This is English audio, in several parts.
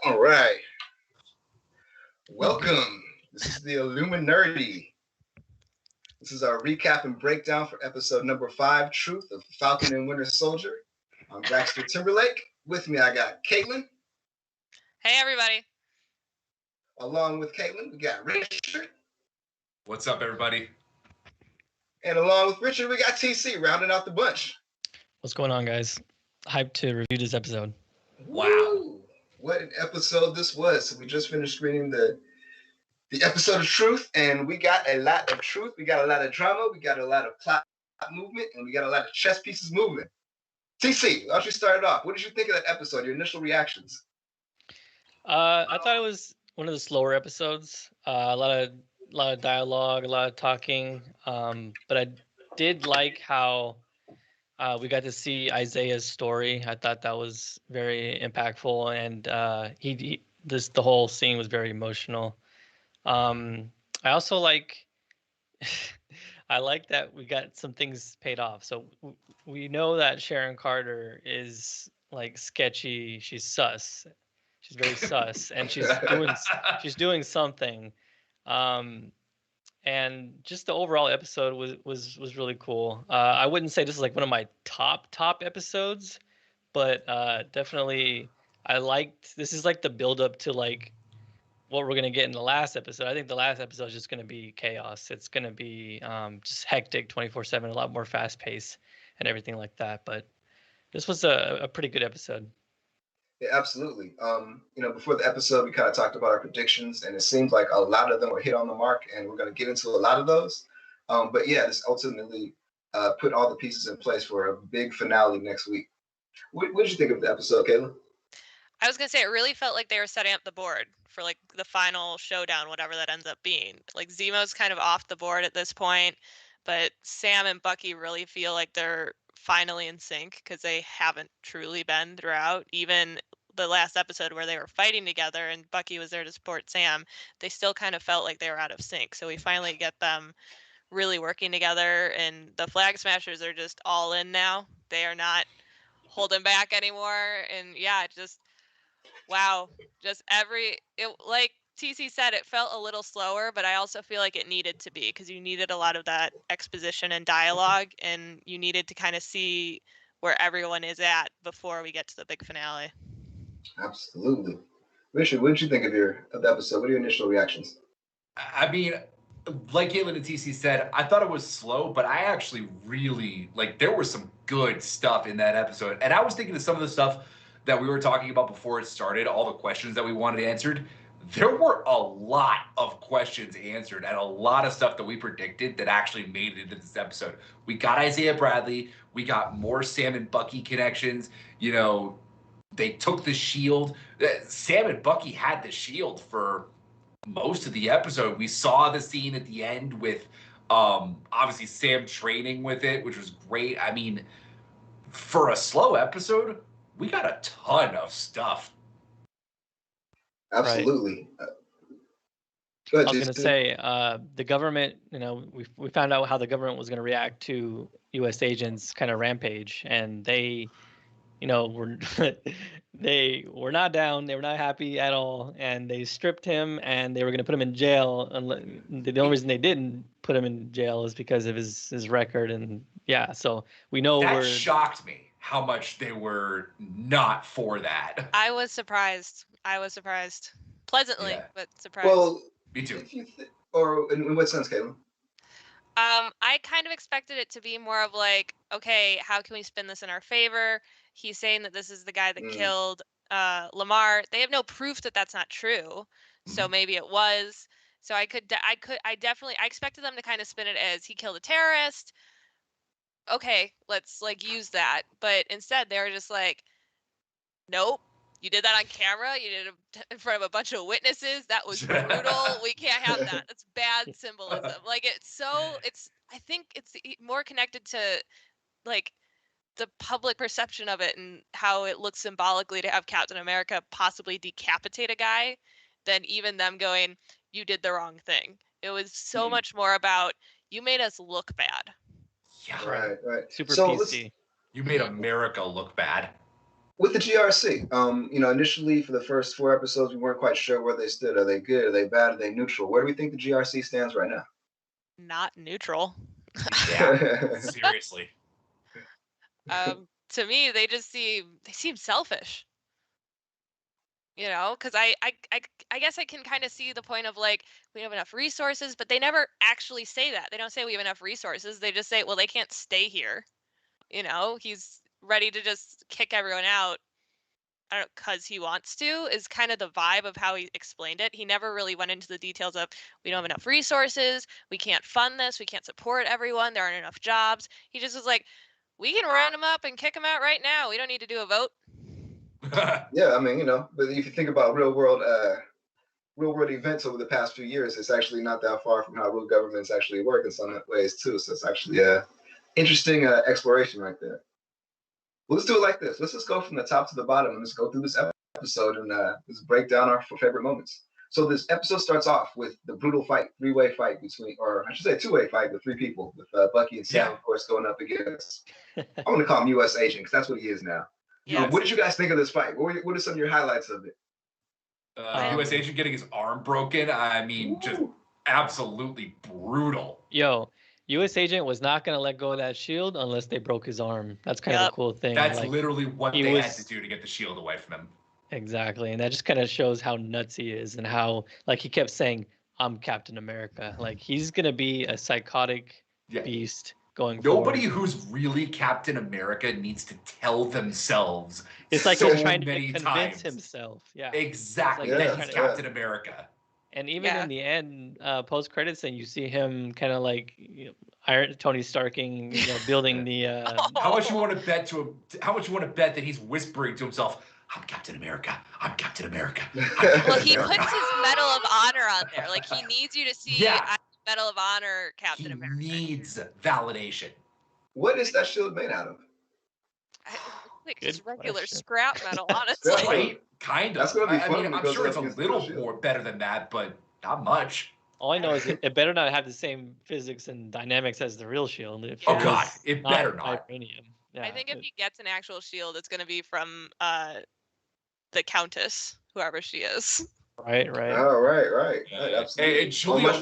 All right. Welcome. This is the Illuminerdi. This is our recap and breakdown for episode number 5, Truth of Falcon and Winter Soldier. I'm Braxter Timberlake. With me, I got Caitlin. Hey, everybody. Along with Caitlin, we got Richard. What's up, everybody? And along with Richard, we got TC, rounding out the bunch. What's going on, guys? Hyped to review this episode. Wow. Woo! What an episode this was. So we just finished screening the episode of Truth, and we got a lot of truth. We got a lot of drama. We got a lot of plot movement, and we got a lot of chess pieces moving. TC, why don't you start it off? What did you think of that episode? Your initial reactions? I thought it was one of the slower episodes. A lot of dialogue, a lot of talking. But I did like how we got to see Isaiah's story. I thought that was very impactful, and the whole scene was very emotional. I also like I like that we got some things paid off. So we know that Sharon Carter is like sketchy. She's sus. She's very sus, and she's doing something. And just the overall episode was really cool. I wouldn't say this is like one of my top episodes, but definitely this is like the build up to like what we're gonna get in the last episode. I think the last episode is just gonna be chaos. It's gonna be just hectic 24/7, a lot more fast pace and everything like that. But this was a pretty good episode. Yeah, absolutely. Before the episode, we kind of talked about our predictions, and it seems like a lot of them were hit on the mark, and we're going to get into a lot of those. But yeah, this ultimately put all the pieces in place for a big finale next week. What did you think of the episode, Kayla? I was going to say, it really felt like they were setting up the board for like the final showdown, whatever that ends up being. Like Zemo's kind of off the board at this point, but Sam and Bucky really feel like they're finally in sync because they haven't truly been throughout. Even the last episode where they were fighting together and Bucky was there to support Sam, they still kind of felt like they were out of sync. So we finally get them really working together, and the Flag Smashers are just all in now. They are not holding back anymore. And yeah, just wow, like TC said, it felt a little slower, but I also feel like it needed to be because you needed a lot of that exposition and dialogue, and you needed to kind of see where everyone is at before we get to the big finale. Absolutely. Richard, what did you think of the episode? What are your initial reactions? I mean, like Caitlin and TC said, I thought it was slow, but I actually really, there was some good stuff in that episode. And I was thinking of some of the stuff that we were talking about before it started, all the questions that we wanted answered. There were a lot of questions answered and a lot of stuff that we predicted that actually made it into this episode. We got Isaiah Bradley. We got more Sam and Bucky connections. They took the shield. Sam and Bucky had the shield for most of the episode. We saw the scene at the end with obviously Sam training with it, which was great. I mean, for a slow episode, we got a ton of stuff. Absolutely. Right. I was going to say, the government, we found out how the government was going to react to U.S. agents kind of rampage, and they they were not down. They were not happy at all, and they stripped him, and they were going to put him in jail. And the only reason they didn't put him in jail is because of his record, and yeah. So we know that shocked me how much they were not for that. I was surprised. Pleasantly, yeah. But surprised. Well, me too. Or in what sense, Caitlin? I kind of expected it to be more of like, okay, how can we spin this in our favor? He's saying that this is the guy that killed Lamar. They have no proof that that's not true. So maybe it was. So I expected them to kind of spin it as he killed a terrorist. Okay, let's use that. But instead they were just like, nope. You did that on camera. You did it in front of a bunch of witnesses. That was brutal. We can't have that. That's bad symbolism. I think it's more connected to like the public perception of it and how it looks symbolically to have Captain America possibly decapitate a guy than even them going, you did the wrong thing. It was so much more about, you made us look bad. Yeah. Right. Super PC. You made America look bad. With the GRC, initially for the first 4 episodes, we weren't quite sure where they stood. Are they good? Are they bad? Are they neutral? Where do we think the GRC stands right now? Not neutral. Yeah, seriously. To me, they seem selfish. Because I guess I can kind of see the point of like, we don't have enough resources, but they never actually say that. They don't say we have enough resources. They just say, well, they can't stay here. He's ready to just kick everyone out. I don't know, because he wants to, is kind of the vibe of how he explained it. He never really went into the details of, we don't have enough resources, we can't fund this, we can't support everyone, there aren't enough jobs. He just was like, we can round them up and kick them out right now. We don't need to do a vote. Yeah, but if you think about real world events over the past few years, it's actually not that far from how real governments actually work in some ways too. So it's actually a interesting exploration right there. Well, let's do it like this. Let's just go from the top to the bottom and let's go through this episode and let's break down our favorite moments. So this episode starts off with the brutal fight, 3-way fight between, or I should say 2-way fight with 3 people, with Bucky and Sam, of course, going up against, I'm going to call him U.S. Agent because that's what he is now. Yeah. What did you guys think of this fight? What are some of your highlights of it? U.S. Agent getting his arm broken. I mean, just absolutely brutal. Yo, U.S. Agent was not going to let go of that shield unless they broke his arm. That's kind of a cool thing. That's literally what they had to do to get the shield away from him. Exactly. And that just kind of shows how nuts he is and how, like, he kept saying, I'm Captain America. Like, he's going to be a psychotic beast going forward. Nobody who's really Captain America needs to tell themselves. It's like he's trying to convince himself. Yeah. Exactly. That he's Captain America. And even in the end, post-credits, and you see him kind of like Tony Starking, building the. How much you want to bet to him? How much you want to bet that he's whispering to himself, "I'm Captain America. I'm Captain America." Well, he puts his Medal of Honor on there. Like, he needs you to see Medal of Honor, Captain America. He needs validation. What is that shield made out of? Like just regular scrap metal, honestly. Right? Kind of. That's gonna be fun. I'm sure it's a little more better than that, but not much. All I know is it better not have the same physics and dynamics as the real shield. God, it better not. Yeah, I think if he gets an actual shield, it's going to be from the Countess, whoever she is. Right. Oh, right. Absolutely. Much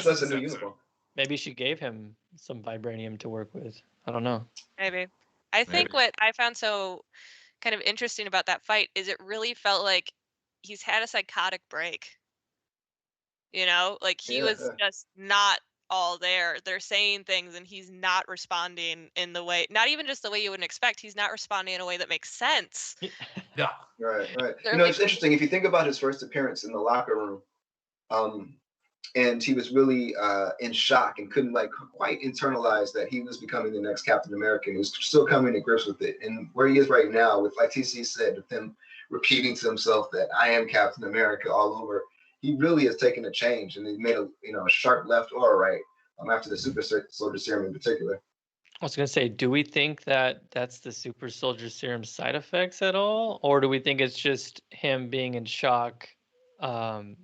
less a new uniform. Maybe she gave him some vibranium to work with. I don't know. Maybe. I think what I found so kind of interesting about that fight is it really felt like he's had a psychotic break. Like he was just not all there. They're saying things and he's not responding in the way, not even just the way you wouldn't expect. He's not responding in a way that makes sense. Yeah. Right. It's interesting. If you think about his first appearance in the locker room, and he was really in shock and couldn't quite internalize that he was becoming the next Captain America. He was still coming to grips with it. And where he is right now, with, like TC said, with him repeating to himself that I am Captain America all over, he really has taken a change, and he made a sharp left or a right after the Super Soldier Serum in particular. I was going to say, do we think that that's the Super Soldier Serum side effects at all? Or do we think it's just him being in shock after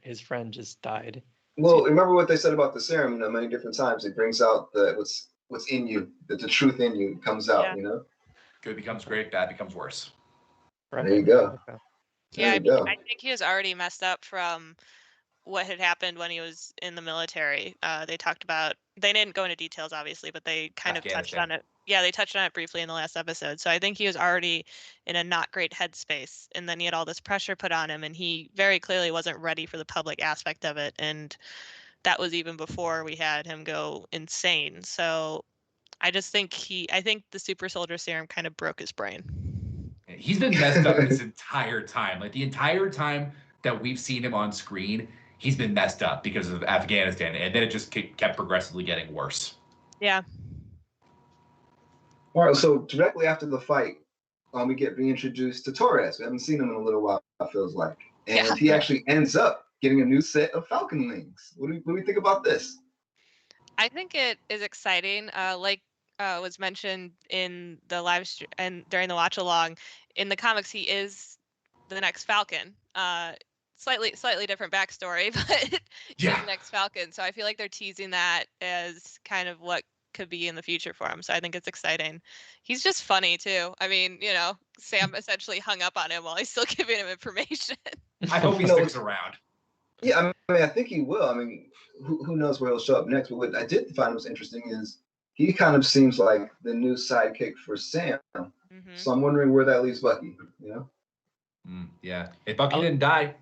his friend just died? Well, remember what they said about the serum, many different times. It brings out what's in you, that the truth in you comes out, Good becomes great, bad becomes worse. Right. There you go. Okay. I think he was already messed up from what had happened when he was in the military. They talked about, they didn't go into details, obviously, but they kind of touched on it. Yeah, they touched on it briefly in the last episode. So I think he was already in a not great headspace. And then he had all this pressure put on him, and he very clearly wasn't ready for the public aspect of it. And that was even before we had him go insane. So I just think the Super Soldier Serum kind of broke his brain. He's been messed up this entire time. Like, the entire time that we've seen him on screen, he's been messed up because of Afghanistan, and then it just kept progressively getting worse. Yeah. All right, so directly after the fight, we get reintroduced to Torres. We haven't seen him in a little while, it feels like. And he actually ends up getting a new set of Falcon wings. What do we think about this? I think it is exciting. Was mentioned in the live stream and during the watch along, in the comics he is the next Falcon. Slightly different backstory, but he's the next Falcon. So I feel like they're teasing that as kind of what could be in the future for him. So I think it's exciting. He's just funny too. I mean, Sam essentially hung up on him while he's still giving him information. I hope he sticks around. Yeah, I mean, I think he will. I mean, who knows where he'll show up next? But what I did find was interesting is he kind of seems like the new sidekick for Sam. Mm-hmm. So I'm wondering where that leaves Bucky. Yeah, if Bucky didn't die.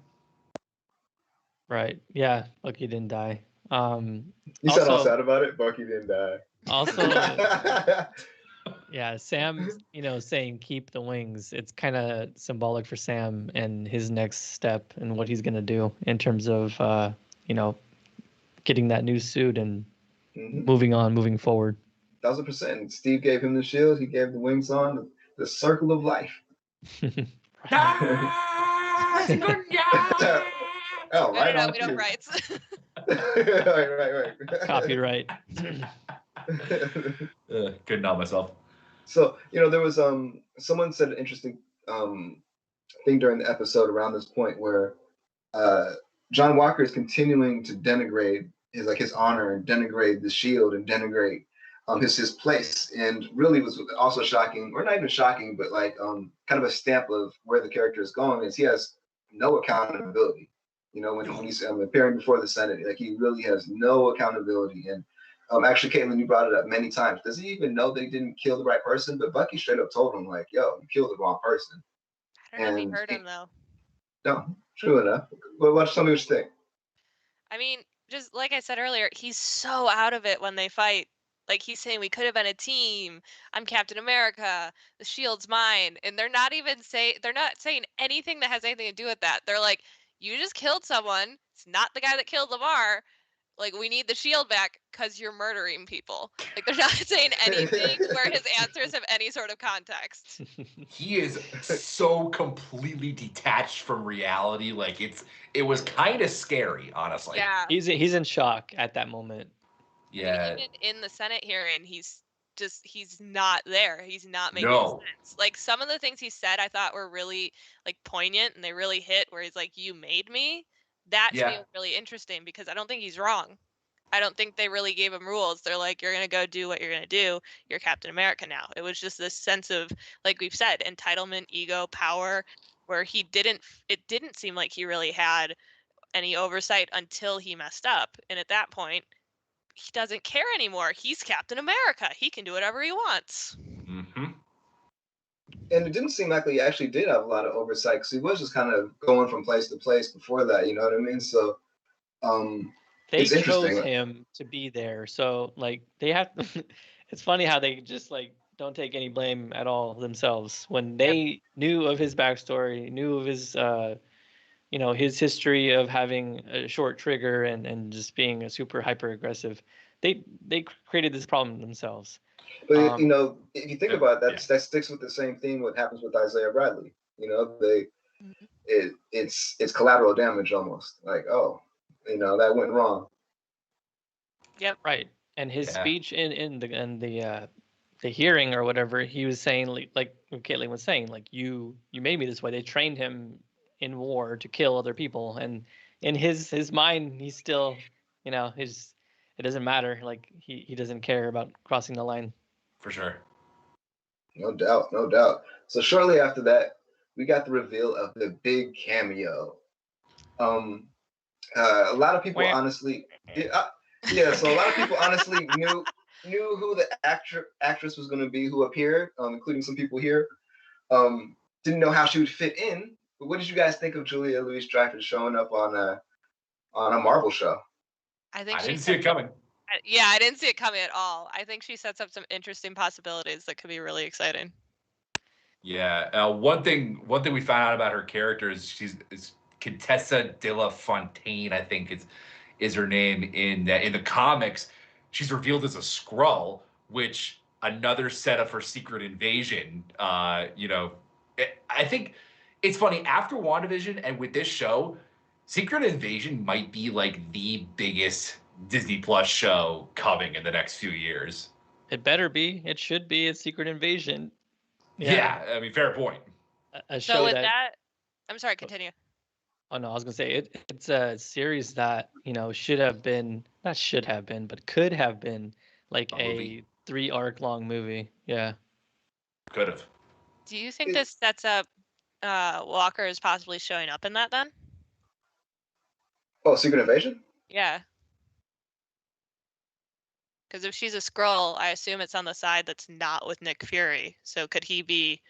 Right. Yeah, Bucky didn't die. You sound all sad about it. Bucky didn't die. Also, yeah, Sam, saying keep the wings. It's kind of symbolic for Sam and his next step and what he's gonna do in terms of getting that new suit and moving forward. 1000%. Steve gave him the shield. He gave the wings on the circle of life. Oh, right. No, we don't rights. right. Copyright. Couldn't help myself. So, there was someone said an interesting thing during the episode around this point where John Walker is continuing to denigrate his honor and denigrate the shield and denigrate his place, and really was also shocking, or not even shocking, but like kind of a stamp of where the character is going is he has no accountability. When he's appearing before the Senate, like he really has no accountability. And actually, Caitlin, you brought it up many times. Does he even know they didn't kill the right person? But Bucky straight up told him, like, "Yo, you killed the wrong person." I don't know if he heard him though. No, true enough. But tell me what you think. I mean, just like I said earlier, he's so out of it when they fight. Like he's saying, we could have been a team. I'm Captain America. The shield's mine. And they're not saying anything that has anything to do with that. They're like, you just killed someone. It's not the guy that killed Lamar. Like, we need the shield back because you're murdering people. Like, they're not saying anything where his answers have any sort of context. He is so completely detached from reality. Like, it was kind of scary, honestly. Yeah. He's in shock at that moment. Yeah. I mean, even in the Senate hearing, he's not there. He's not making sense. Like, some of the things he said I thought were really like poignant and they really hit, where he's like, you made me. That to me was really interesting because I don't think he's wrong. I don't think they really gave him rules. They're like, you're going to go do what you're going to do. You're Captain America now. It was just this sense of, like we've said, entitlement, ego, power, where it didn't seem like he really had any oversight until he messed up. And at that point, he doesn't care anymore. He's Captain America. He can do whatever he wants. Mm-hmm. And it didn't seem like he actually did have a lot of oversight because he was just kind of going from place to place before that. You know what I mean? So they chose him to be there. So like they have. It's funny how they just like don't take any blame at all themselves when they knew of his backstory, knew of his his history of having a short trigger and just being a super hyper aggressive. They created this problem themselves. But if you think about it, that sticks with the same thing. What happens with Isaiah Bradley? It's collateral damage almost. Like, that went wrong. Yep. Right. And his speech in the hearing or whatever, he was saying like Caitlin was saying, like you made me this way. They trained him in war to kill other people, and in his mind, he's still, it doesn't matter. Like he doesn't care about crossing the line. For sure. No doubt. So shortly after that, we got the reveal of the big cameo. A lot of people honestly, so a lot of people honestly knew who the actress was going to be who appeared, including some people here. Didn't know how she would fit in. But what did you guys think of Julia Louis-Dreyfus showing up on a Marvel show? I didn't see it coming. Yeah, I didn't see it coming at all. I think she sets up some interesting possibilities that could be really exciting. Yeah. One thing we found out about her character is she's Contessa de la Fontaine, I think is her name in the comics. She's revealed as a Skrull, which another set of her Secret Invasion. I think it's funny after WandaVision and with this show, Secret Invasion might be like the biggest Disney Plus show coming in the next few years. It better be. It should be a Secret Invasion. Yeah, I mean, fair point. A show I'm sorry, continue. Oh no, I was gonna say it's a series that should have been, not should have been, but could have been like a 3-arc long movie. Yeah. Could have. Do you think this sets up Walker as possibly showing up in that then? Oh, Secret Invasion? Yeah. Because if she's a Skrull, I assume it's on the side that's not with Nick Fury. So could he be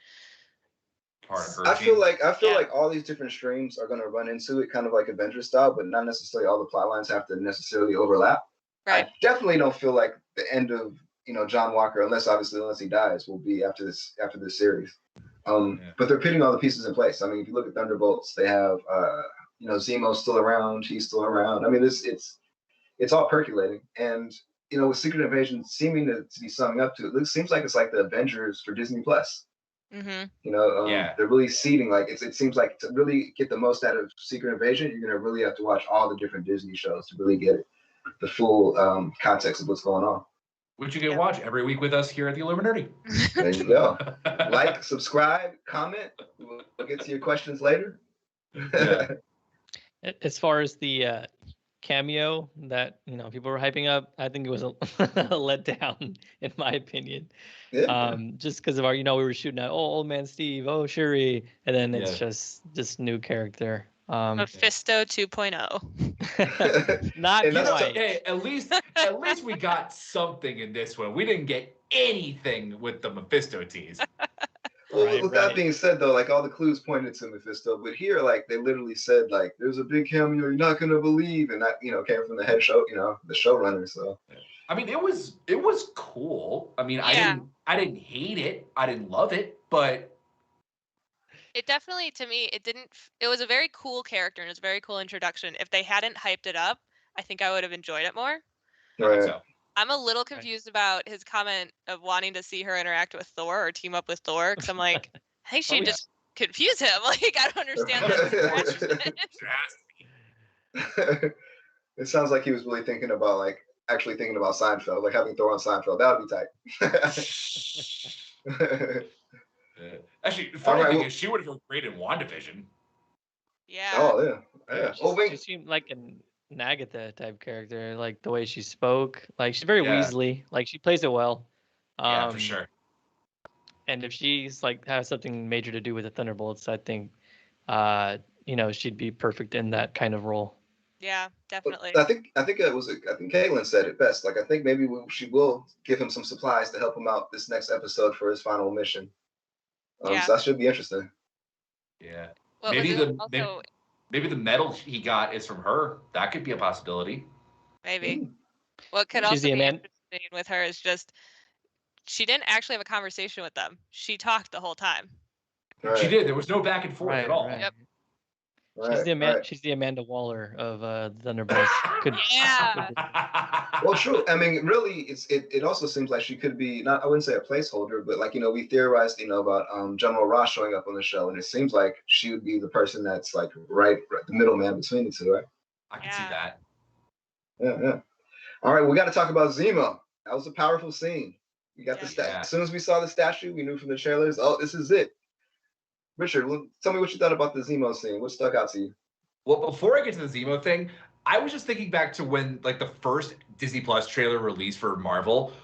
Part of her I feel team. like all these different streams are going to run into it, kind of like Avengers style, but not necessarily all the plot lines have to necessarily overlap. right? I definitely don't feel like the end of John Walker, unless he dies, will be after this series. But they're putting all the pieces in place. I mean, if you look at Thunderbolts, they have Zemo's still around, he's still around. I mean, it's all percolating, and with Secret Invasion seeming to be summing up to it, it seems like it's like the Avengers for Disney Plus. Mm-hmm. They're really seeding, like it seems like to really get the most out of Secret Invasion, you're gonna really have to watch all the different Disney shows to really get the full context of what's going on. Which you can watch every week with us here at the Illuminerdi. There you go. Like, subscribe, comment. We'll get to your questions later. Yeah. As far as the cameo that people were hyping up, I think it was a letdown in my opinion. Yeah. Just because of our, we were shooting at old man Steve, Shuri, and then it's just new character. Mephisto 2.0. Not quite. Hey, at least we got something in this one. We didn't get anything with the Mephisto tease. Well, with that being said, though, like all the clues pointed to Mephisto, but here, like they literally said, like there's a big cameo you're not gonna believe, and that came from the head show, the showrunner. So, I mean, it was cool. I mean, Yeah. I didn't hate it. I didn't love it, but It definitely, to me, it was a very cool character and it was a very cool introduction. If they hadn't hyped it up, I think I would have enjoyed it more. right. so. I'm a little confused about his comment of wanting to see her interact with Thor or team up with Thor, because I'm like, I think she just confuse him. Like, I don't understand that. It sounds like he was really thinking about actually thinking about Seinfeld, like having Thor on Seinfeld. That would be tight. Actually, the funny thing is, she would have been great in WandaVision. Yeah. Oh yeah. She seemed like an Agatha type character, like the way she spoke. Like she's very Weasley. Like she plays it well. Yeah, for sure. And if she's like has something major to do with the Thunderbolts, I think, she'd be perfect in that kind of role. Yeah, definitely. I think Caitlin said it best. Like I think maybe she will give him some supplies to help him out this next episode for his final mission. So that should be interesting. Yeah. Well, maybe the medal he got is from her. That could be a possibility. Maybe. What could also be interesting with her is just she didn't actually have a conversation with them. She talked the whole time. Right. She did. There was no back and forth at all. Right. Yep. She's the Amanda Waller of Thunderbolts. Yeah. Well, true. I mean, really, it also seems like she could be I wouldn't say a placeholder, but we theorized, about General Ross showing up on the show, and it seems like she would be the person that's like right the middleman between the two, right? I can see that. Yeah. All right, we got to talk about Zemo. That was a powerful scene. We got the statue. As soon as we saw the statue, we knew from the trailers, oh, this is it. Richard, tell me what you thought about the Zemo scene. What stuck out to you? Well, before I get to the Zemo thing, I was just thinking back to when, the first Disney Plus trailer released for Marvel,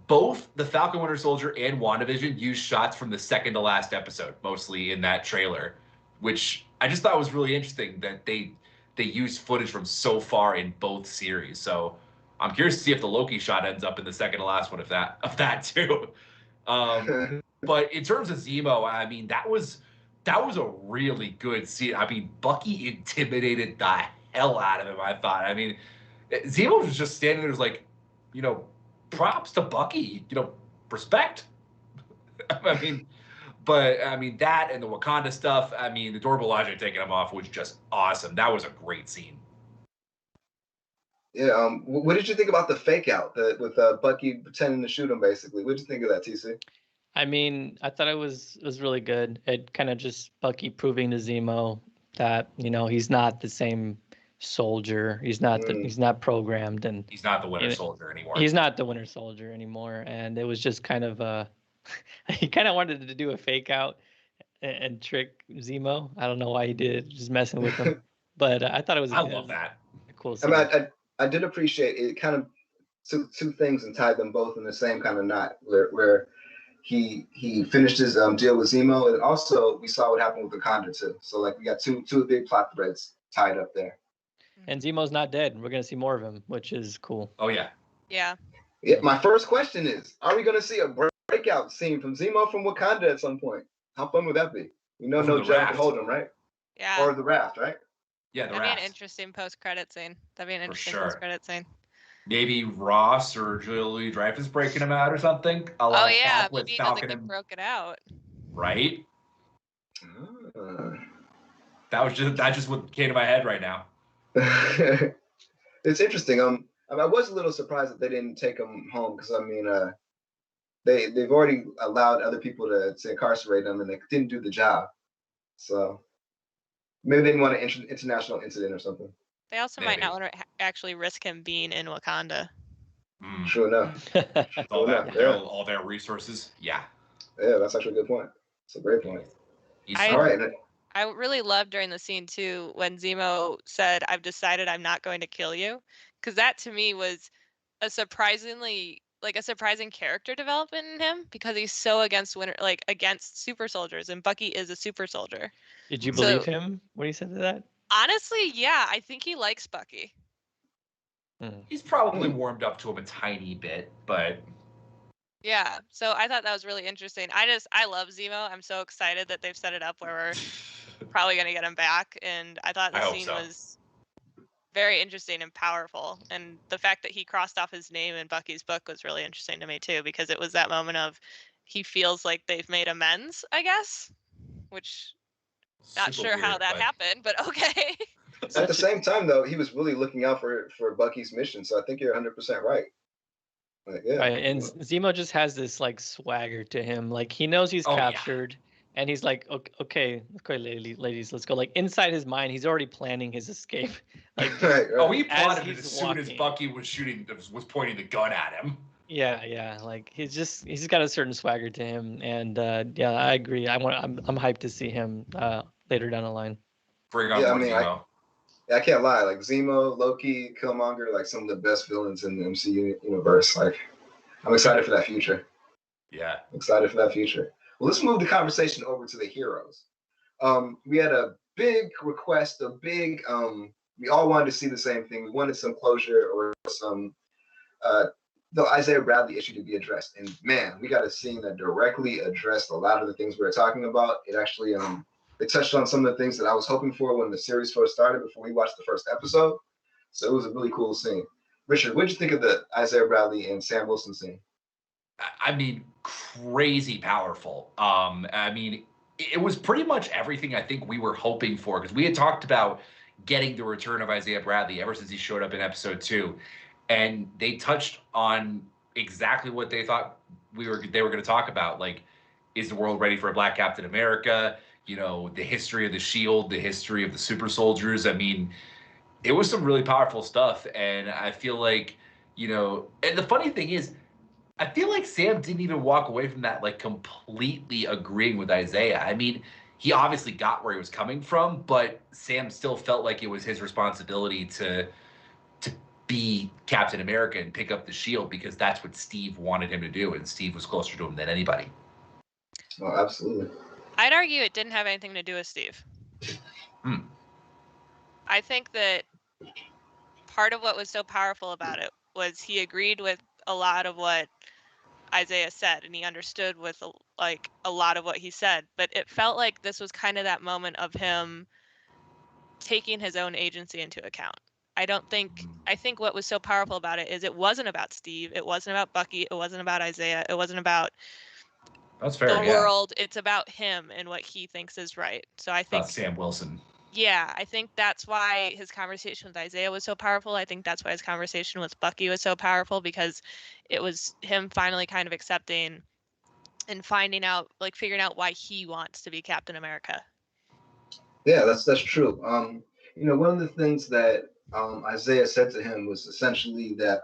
both the Falcon Winter Soldier and WandaVision used shots from the second to last episode, mostly in that trailer, which I just thought was really interesting that they used footage from so far in both series. So I'm curious to see if the Loki shot ends up in the second to last one of that too. But in terms of Zemo, I mean, that was a really good scene. I mean, Bucky intimidated the hell out of him, I thought. I mean, Zemo was just standing there like, props to Bucky, respect. I mean, that and the Wakanda stuff, I mean, the Dora Milaje taking him off was just awesome. That was a great scene. Yeah. What did you think about the fake out with Bucky pretending to shoot him, basically? What did you think of that, TC? I mean, I thought it was really good. It kind of just Bucky proving to Zemo that he's not the same soldier. He's not he's not programmed, and he's not the Winter Soldier anymore. He's not the Winter Soldier anymore, and it was just kind of he kind of wanted to do a fake out and trick Zemo. I don't know why he did it, just messing with him. But I thought it was. I love that. A cool scene. I did appreciate it. Kind of two things and tied them both in the same kind of knot, where he finished his deal with Zemo, and also we saw what happened with Wakanda too. So like we got two big plot threads tied up there. And Zemo's not dead. We're gonna see more of him, which is cool. Oh yeah. Yeah. Yeah. My first question is: are we going to see a breakout scene from Zemo from Wakanda at some point? How fun would that be? We know no Jeff can hold him, right? Yeah. Or the raft, right? Yeah, the That'd be raft. an interesting post-credit scene. That'd be an interesting sure. post-credit scene. Maybe Ross or Julia Louis-Dreyfus breaking him out or something. Oh yeah, with maybe he Falcon doesn't get broken out. Right. That just what came to my head right now. It's interesting. I was a little surprised that they didn't take him home because I mean, they've already allowed other people to incarcerate him and they didn't do the job. So maybe they didn't want an international incident or something. They also might not want to actually risk him being in Wakanda. Sure enough. All their resources. Yeah. Yeah, that's actually a good point. It's a great point. All right. I really loved during the scene too when Zemo said, "I've decided I'm not going to kill you," because that to me was a surprising character development in him because he's so against super soldiers, and Bucky is a super soldier. Did you believe him when he said that? Honestly, yeah, I think he likes Bucky. He's probably warmed up to him a tiny bit, but yeah. So I thought that was really interesting. I love Zemo. I'm so excited that they've set it up where we're probably gonna get him back, and I thought the scene was very interesting and powerful. And the fact that he crossed off his name in Bucky's book was really interesting to me too, because it was that moment of he feels like they've made amends, I guess, which not sure how that happened, but okay. At the same time, though, he was really looking out for Bucky's mission, so I think you're 100% right. Like, yeah. Right, and Zemo just has this like swagger to him. Like he knows he's captured, and he's like, okay, ladies, let's go. Like inside his mind, he's already planning his escape. Like, right. Oh, he plotted it as soon as Bucky was pointing the gun at him. Yeah. Like he's got a certain swagger to him, and yeah, I agree. I'm hyped to see him later down the line. Bring on more Zemo. I can't lie. Like Zemo, Loki, Killmonger, like some of the best villains in the MCU universe. Like, I'm excited for that future. Yeah, excited for that future. Well, let's move the conversation over to the heroes. We had a big request, we all wanted to see the same thing. We wanted some closure or some the Isaiah Bradley issue to be addressed. And man, we got a scene that directly addressed a lot of the things we were talking about. It actually it touched on some of the things that I was hoping for when the series first started before we watched the first episode. So it was a really cool scene. Richard, what did you think of the Isaiah Bradley and Sam Wilson scene? I mean, crazy powerful. I mean, it was pretty much everything I think we were hoping for, because we had talked about getting the return of Isaiah Bradley ever since he showed up in episode 2. And they touched on exactly what they thought they were going to talk about. Like, is the world ready for a Black Captain America? You know, the history of the Shield, the history of the super soldiers. I mean, it was some really powerful stuff. And I feel like, you know, and the funny thing is, I feel like Sam didn't even walk away from that like completely agreeing with Isaiah. I mean, he obviously got where he was coming from, but Sam still felt like it was his responsibility to be Captain America and pick up the shield because that's what Steve wanted him to do, and Steve was closer to him than anybody. Oh, absolutely. I'd argue it didn't have anything to do with Steve. I think that part of what was so powerful about it was he agreed with a lot of what Isaiah said, and he understood with a lot of what he said, but it felt like this was kind of that moment of him taking his own agency into account. I think what was so powerful about it is it wasn't about Steve, it wasn't about Bucky, it wasn't about Isaiah, it wasn't about the world. It's about him and what he thinks is right. So I think Sam Wilson. Yeah, I think that's why his conversation with Isaiah was so powerful. I think that's why his conversation with Bucky was so powerful, because it was him finally kind of accepting and figuring out why he wants to be Captain America. Yeah, that's true. You know, one of the things that Isaiah said to him was essentially that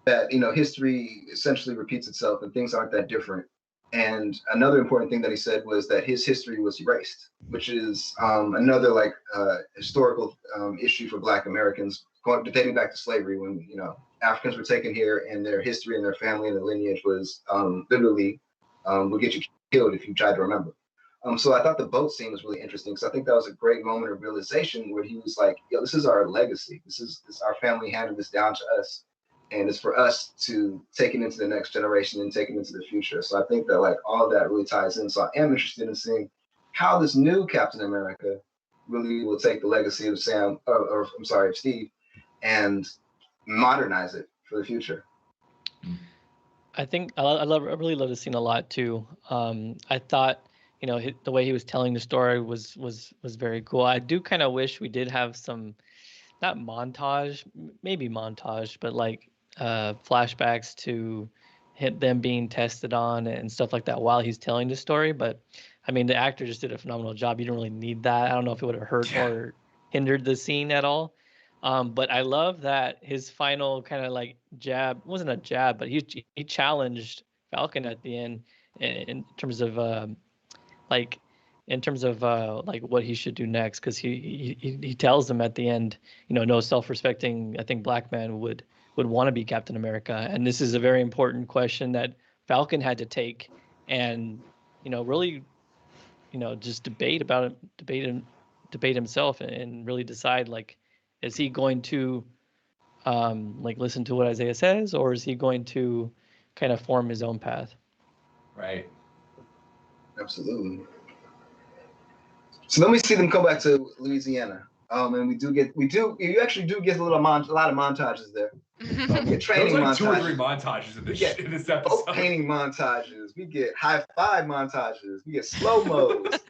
that you know, history essentially repeats itself and things aren't that different. And another important thing that he said was that his history was erased, which is another historical issue for Black Americans dating back to slavery, when Africans were taken here and their history and their family and their lineage was literally would get you killed if you tried to remember. So I thought the boat scene was really interesting, because I think that was a great moment of realization where he was like, yo, this is our legacy. This is our family handed this down to us, and it's for us to take it into the next generation and take it into the future. So I think that like all of that really ties in. So I am interested in seeing how this new Captain America really will take the legacy of of Steve, and modernize it for the future. I think I really love this scene a lot too. I thought, the way he was telling the story was very cool. I do kind of wish we did have some, not montage, maybe montage, but like flashbacks to them being tested on and stuff like that while he's telling the story. But I mean, the actor just did a phenomenal job. You don't really need that. I don't know if it would have hurt or hindered the scene at all. But I love that his final kind of like jab wasn't a jab, but he challenged Falcon at the end in terms of like what he should do next, because he tells him at the end, no self-respecting, I think, black man would want to be Captain America, and this is a very important question that Falcon had to take and really just debate himself and really decide, like, is he going to like listen to what Isaiah says, or is he going to kind of form his own path? Right. Absolutely. So then we see them come back to Louisiana, and you actually do get a lot of montages there. We get training montages. 2 or 3 montages in this episode. Boat painting montages. We get high five montages. We get slow mos.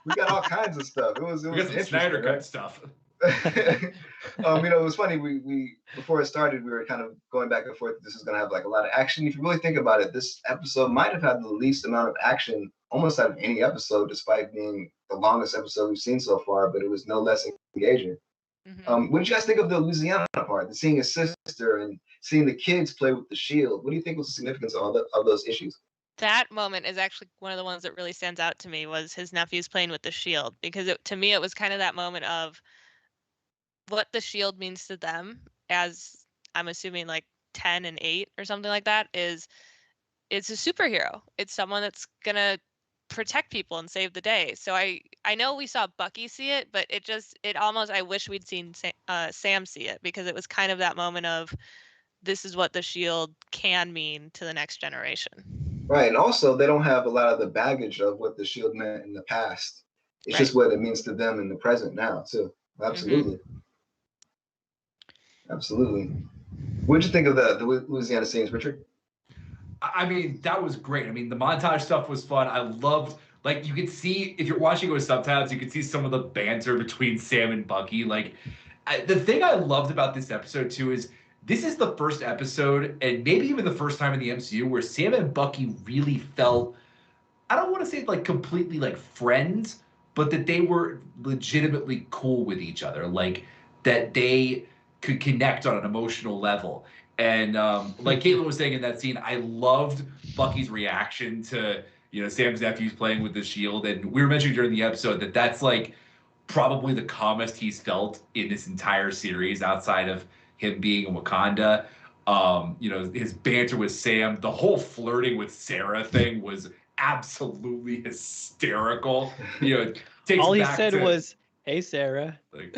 We got all kinds of stuff. It was interesting. Snyder Cut stuff. It was funny. We before it started, we were kind of going back and forth. This is going to have like a lot of action. If you really think about it, this episode might have had the least amount of action almost out of any episode, despite being the longest episode we've seen so far. But it was no less engaging. Mm-hmm. What did you guys think of the Louisiana part? Seeing his sister and seeing the kids play with the shield. What do you think was the significance of those issues? That moment is actually one of the ones that really stands out to me, was his nephews playing with the shield, because to me it was kind of that moment of what the shield means to them, as I'm assuming like 10 and 8 or something like that, is it's a superhero. It's someone that's gonna protect people and save the day. So I know we saw Bucky see it, but I wish we'd seen Sam see it, because it was kind of that moment of, this is what the shield can mean to the next generation. Right, and also they don't have a lot of the baggage of what the shield meant in the past. It's just what it means to them in the present now too. Absolutely. Mm-hmm. Absolutely. What did you think of the Louisiana scenes, Richard? I mean, that was great. I mean, the montage stuff was fun. I loved, like, you could see, if you're watching with subtitles, you could see some of the banter between Sam and Bucky. Like, the thing I loved about this episode, too, is this is the first episode, and maybe even the first time in the MCU, where Sam and Bucky really felt, I don't want to say, like, completely, like, friends, but that they were legitimately cool with each other. Like, that they could connect on an emotional level. And like Caitlin was saying in that scene, I loved Bucky's reaction to, Sam's nephews playing with the shield. And we were mentioning during the episode that that's like probably the calmest he's felt in this entire series, outside of him being in Wakanda. His banter with Sam, the whole flirting with Sarah thing was absolutely hysterical. All he said was, "Hey, Sarah." Like,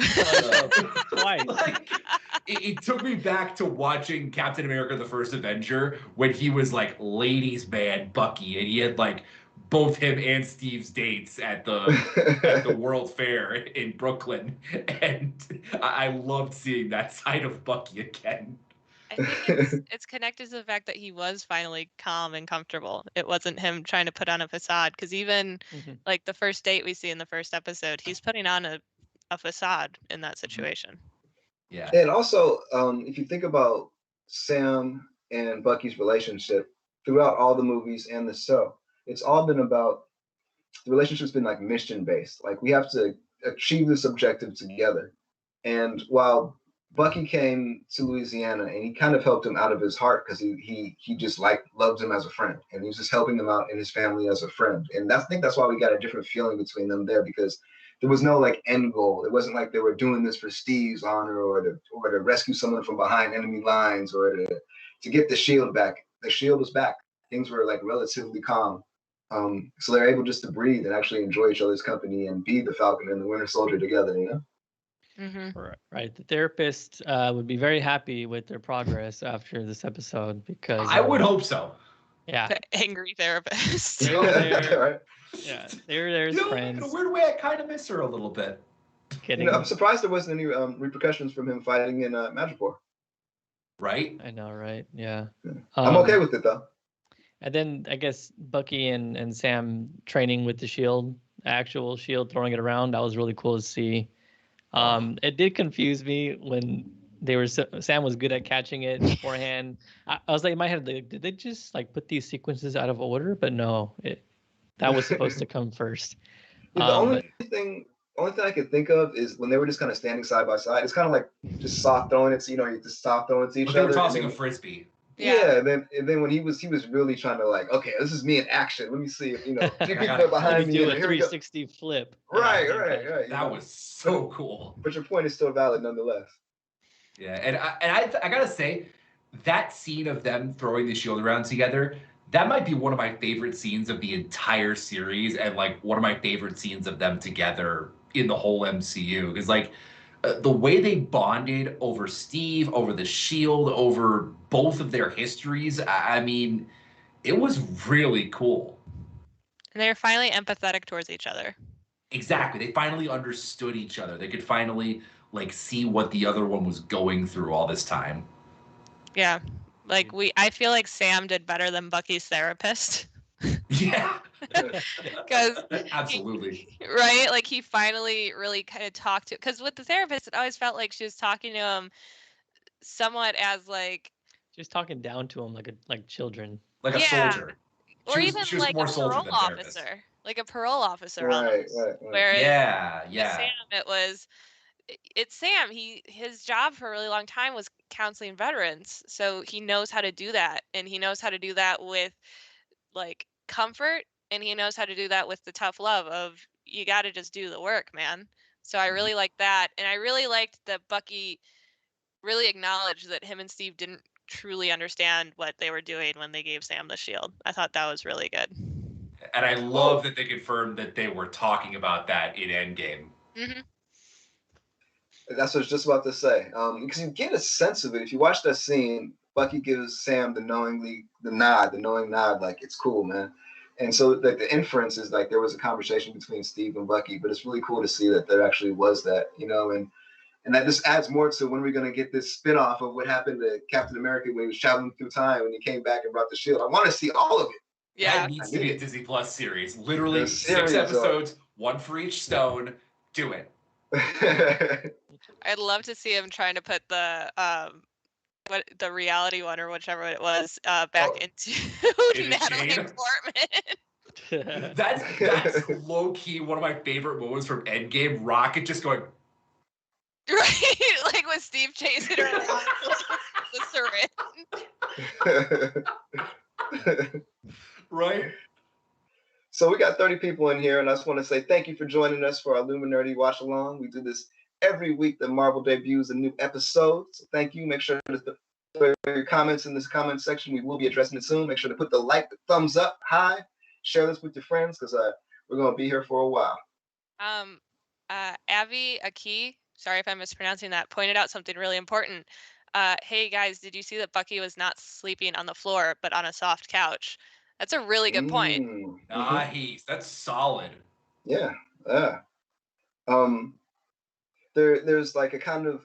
twice. Like, it took me back to watching Captain America: The First Avenger, when he was like ladies' man Bucky, and he had like both him and Steve's dates at the World Fair in Brooklyn, and I loved seeing that side of Bucky again. I think it's connected to the fact that he was finally calm and comfortable. It wasn't him trying to put on a facade, because even like the first date we see in the first episode, he's putting on a facade in that situation. Yeah. And also, if you think about Sam and Bucky's relationship throughout all the movies and the show, it's all been about, the relationship's been like mission based. Like, we have to achieve this objective together. And while Bucky came to Louisiana, and he kind of helped him out of his heart, because he just loved him as a friend, and he was just helping him out in his family as a friend. And I think that's why we got a different feeling between them there, because there was no like end goal. It wasn't like they were doing this for Steve's honor or to rescue someone from behind enemy lines or to get the shield back. The shield was back. Things were like relatively calm. So they're able just to breathe and actually enjoy each other's company and be the Falcon and the Winter Soldier together, you know? Mm-hmm. Right. The therapist would be very happy with their progress after this episode because I would hope so. Yeah. The angry therapist. They were there. Right? Yeah, they were there as friends. In a weird way, I kind of miss her a little bit. Kidding. You know, I'm surprised there wasn't any repercussions from him fighting in MAJOR. Right? I know, right? Yeah. I'm okay with it though. And then I guess Bucky and Sam training with the shield, actual shield, throwing it around. That was really cool to see. It did confuse me when Sam was good at catching it beforehand. I was like in my head, did they just like put these sequences out of order? But no, that was supposed to come first. Yeah, the only thing I could think of is when they were just kind of standing side by side. It's kind of like just soft throwing it. So, you know, you just soft throwing it to each other. They were tossing a frisbee. Yeah, and then when he was really trying to like, okay, this is me in action. Let me see if two people are behind me. Do a 360 flip. Right. That was so cool. But your point is still valid nonetheless. Yeah, and I gotta say, that scene of them throwing the shield around together, that might be one of my favorite scenes of the entire series, and like one of my favorite scenes of them together in the whole MCU. Because like the way they bonded over Steve, over the shield, over both of their histories, I mean, it was really cool. And they were finally empathetic towards each other. Exactly. They finally understood each other. They could finally like see what the other one was going through all this time. Yeah. Like I feel like Sam did better than Bucky's therapist. Yeah. Because absolutely. Right? Like he finally really kind of talked to, because with the therapist, it always felt like she was talking to him somewhat as like just talking down to him like children. Like a soldier. Or even like a parole officer. Like a parole officer almost. Right. Whereas yeah. Sam, it's Sam. His job for a really long time was counseling veterans. So he knows how to do that. And he knows how to do that with like comfort, and he knows how to do that with the tough love of you got to just do the work, man. So I really liked that. And I really liked that Bucky really acknowledged that him and Steve didn't truly understand what they were doing when they gave Sam the shield. I thought that was really good. And I love that they confirmed that they were talking about that in Endgame. Mm-hmm. That's what I was just about to say. Because you get a sense of it. If you watch that scene, Bucky gives Sam the knowing nod, like, it's cool, man. And so like the inference is like there was a conversation between Steve and Bucky, but it's really cool to see that there actually was that, you know, and that just adds more to when we're going to get this spinoff of what happened to Captain America when he was traveling through time and he came back and brought the shield. I want to see all of it. Yeah. That needs to be a Disney Plus series. Literally 6 episodes, one for each stone. Do it. I'd love to see him trying to put the reality one or whichever it was back into Natalie Portman. That's low key one of my favorite moments from Endgame. Rocket just going right, like with Steve chasing her with the syringe. Right. So we got 30 people in here, and I just want to say thank you for joining us for our Illuminerdi watch along. We do this every week that Marvel debuts a new episode. So thank you. Make sure to put your comments in this comment section. We will be addressing it soon. Make sure to put the thumbs up high. Share this with your friends because we're going to be here for a while. Avi Aki, sorry if I'm mispronouncing that, pointed out something really important. Hey guys, did you see that Bucky was not sleeping on the floor but on a soft couch? That's a really good point. Nice. That's solid. Yeah. There's like a kind of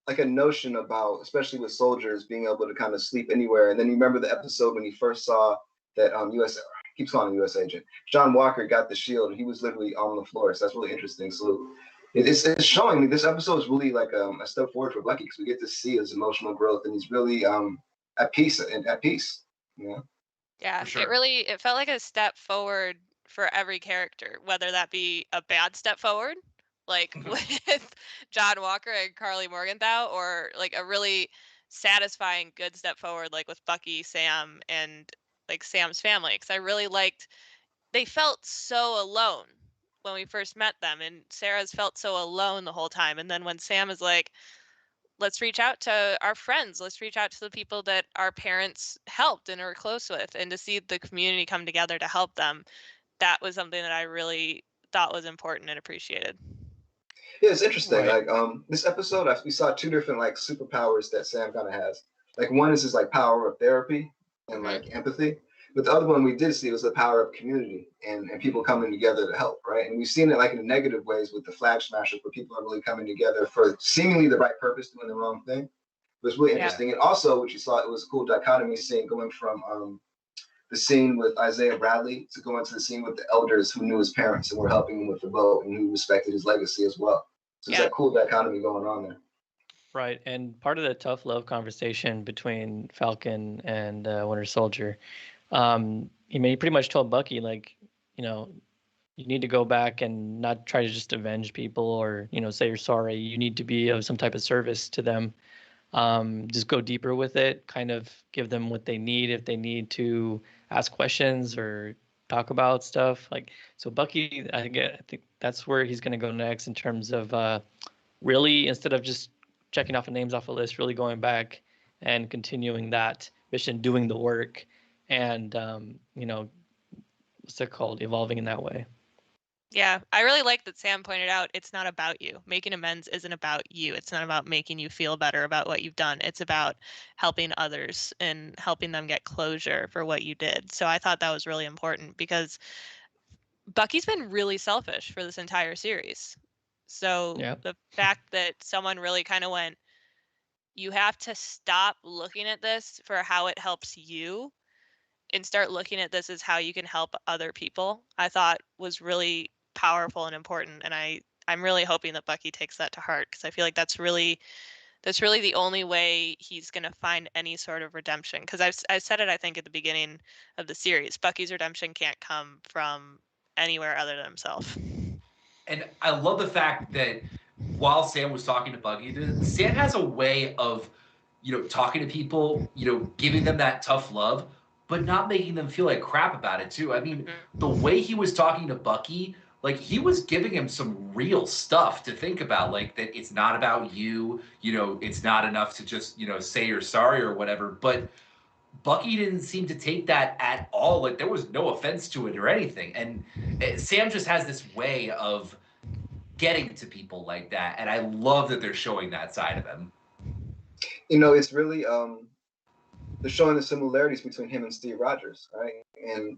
like a notion about, especially with soldiers, being able to kind of sleep anywhere. And then you remember the episode when he first saw that keeps calling him U.S. agent, John Walker got the shield and he was literally on the floor. So that's really interesting. So it's showing me this episode is really like a step forward for Bucky because we get to see his emotional growth and he's really at peace. You know? Yeah, sure. it felt like a step forward for every character, whether that be a bad step forward, like with John Walker and Carly Morgenthau, or like a really satisfying good step forward, like with Bucky, Sam, and like Sam's family. Because I really liked, they felt so alone. when we first met them, and Sarah's felt so alone the whole time. And then when Sam is like, let's reach out to our friends, let's reach out to the people that our parents helped and are close with, and to see the community come together to help them, that was something that I really thought was important and appreciated. Yeah, it's interesting. Right. Like this episode, we saw two different like superpowers that Sam kind of has. Like one is his like power of therapy and like empathy, but the other one we did see was the power of community and people coming together to help, right? And we've seen it like in the negative ways with the flag smashers, where people are really coming together for seemingly the right purpose, doing the wrong thing. But it's really interesting. And also, what you saw, it was a cool dichotomy scene going from the scene with Isaiah Bradley to go into the scene with the elders who knew his parents and were helping him with the boat and who respected his legacy as well. So it's that cool dichotomy going on there. Right, and part of the tough love conversation between Falcon and Winter Soldier, he pretty much told Bucky, like, you know, you need to go back and not try to just avenge people or, you know, say you're sorry. You need to be of some type of service to them. Just go deeper with it, kind of give them what they need if they need to ask questions or talk about stuff. Like, so Bucky, I think that's where he's going to go next in terms of really, instead of just checking off the names off a list, really going back and continuing that mission, doing the work, and you know, what's it called, evolving in that way. Yeah, I really like that Sam pointed out it's not about you. Making amends isn't about you. It's not about making you feel better about what you've done. It's about helping others and helping them get closure for what you did. So I thought that was really important, because Bucky's been really selfish for this entire series. So the fact that someone really kind of went, you have to stop looking at this for how it helps you and start looking at this as how you can help other people, I thought was really powerful and important. And I'm really hoping that Bucky takes that to heart, because I feel like that's really the only way he's going to find any sort of redemption. Because I said it, I think, at the beginning of the series, Bucky's redemption can't come from anywhere other than himself. And I love the fact that while Sam was talking to Bucky, Sam has a way of, you know, talking to people, you know, giving them that tough love, but not making them feel like crap about it too. I mean, the way he was talking to Bucky, like, he was giving him some real stuff to think about, like, that it's not about you, you know, it's not enough to just, you know, say you're sorry or whatever. But Bucky didn't seem to take that at all. Like, there was no offense to it or anything. And Sam just has this way of getting to people like that, and I love that they're showing that side of him. You know, it's really they're showing the similarities between him and Steve Rogers, right? And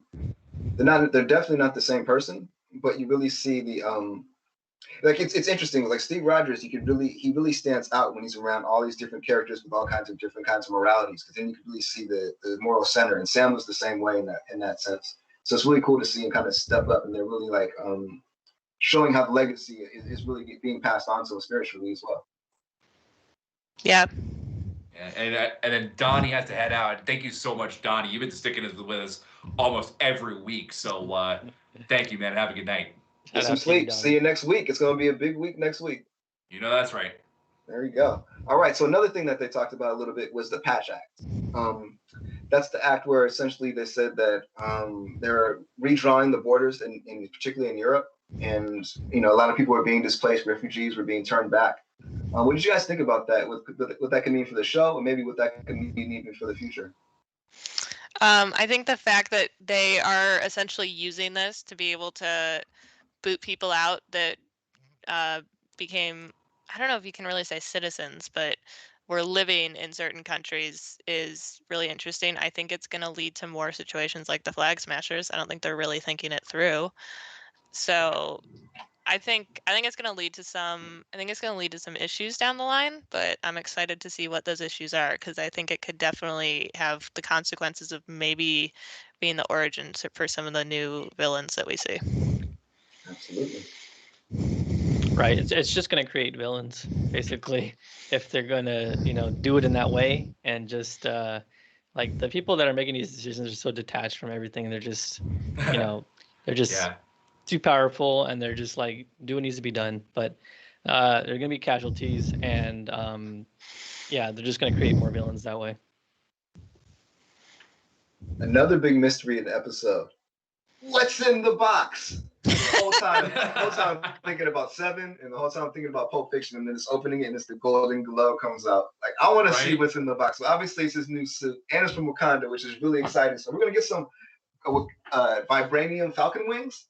they're definitely not the same person, but you really see the like it's interesting. Like Steve Rogers, he really stands out when he's around all these different characters with all kinds of different kinds of moralities, because then you can really see the moral center. And Sam was the same way in that sense. So it's really cool to see him kind of step up, and they're really like showing how the legacy is really being passed on so spiritually as well. Yeah. And then Donnie has to head out. Thank you so much, Donnie. You've been sticking with us almost every week. So thank you, man. Have a good night. Get some sleep. See you next week. It's going to be a big week next week. You know that's right. There you go. All right. So another thing that they talked about a little bit was the Patch Act. That's the act where essentially they said that they're redrawing the borders, in particularly in Europe. And, you know, a lot of people were being displaced. Refugees were being turned back. What did you guys think about that? What that could mean for the show, or maybe what that could mean even for the future? I think the fact that they are essentially using this to be able to boot people out that became, I don't know if you can really say citizens, but were living in certain countries is really interesting. I think it's going to lead to more situations like the Flag Smashers. I don't think they're really thinking it through. So I think it's going to lead to some issues down the line, but I'm excited to see what those issues are, because I think it could definitely have the consequences of maybe being the origins for some of the new villains that we see. Absolutely. Right. It's just going to create villains, basically, if they're going to, you know, do it in that way. And just like the people that are making these decisions are so detached from everything. They're just, you know, they're just too powerful, and they're just like, do what needs to be done. But there are going to be casualties, and yeah, they're just going to create more villains that way. Another big mystery in the episode. What's in the box? The whole time thinking about Seven, and the whole time thinking about Pulp Fiction, and then it's opening it, and it's the golden glow comes out. Like, I want to see what's in the box. So obviously, it's his new suit, and it's from Wakanda, which is really exciting. So we're gonna get some vibranium Falcon wings.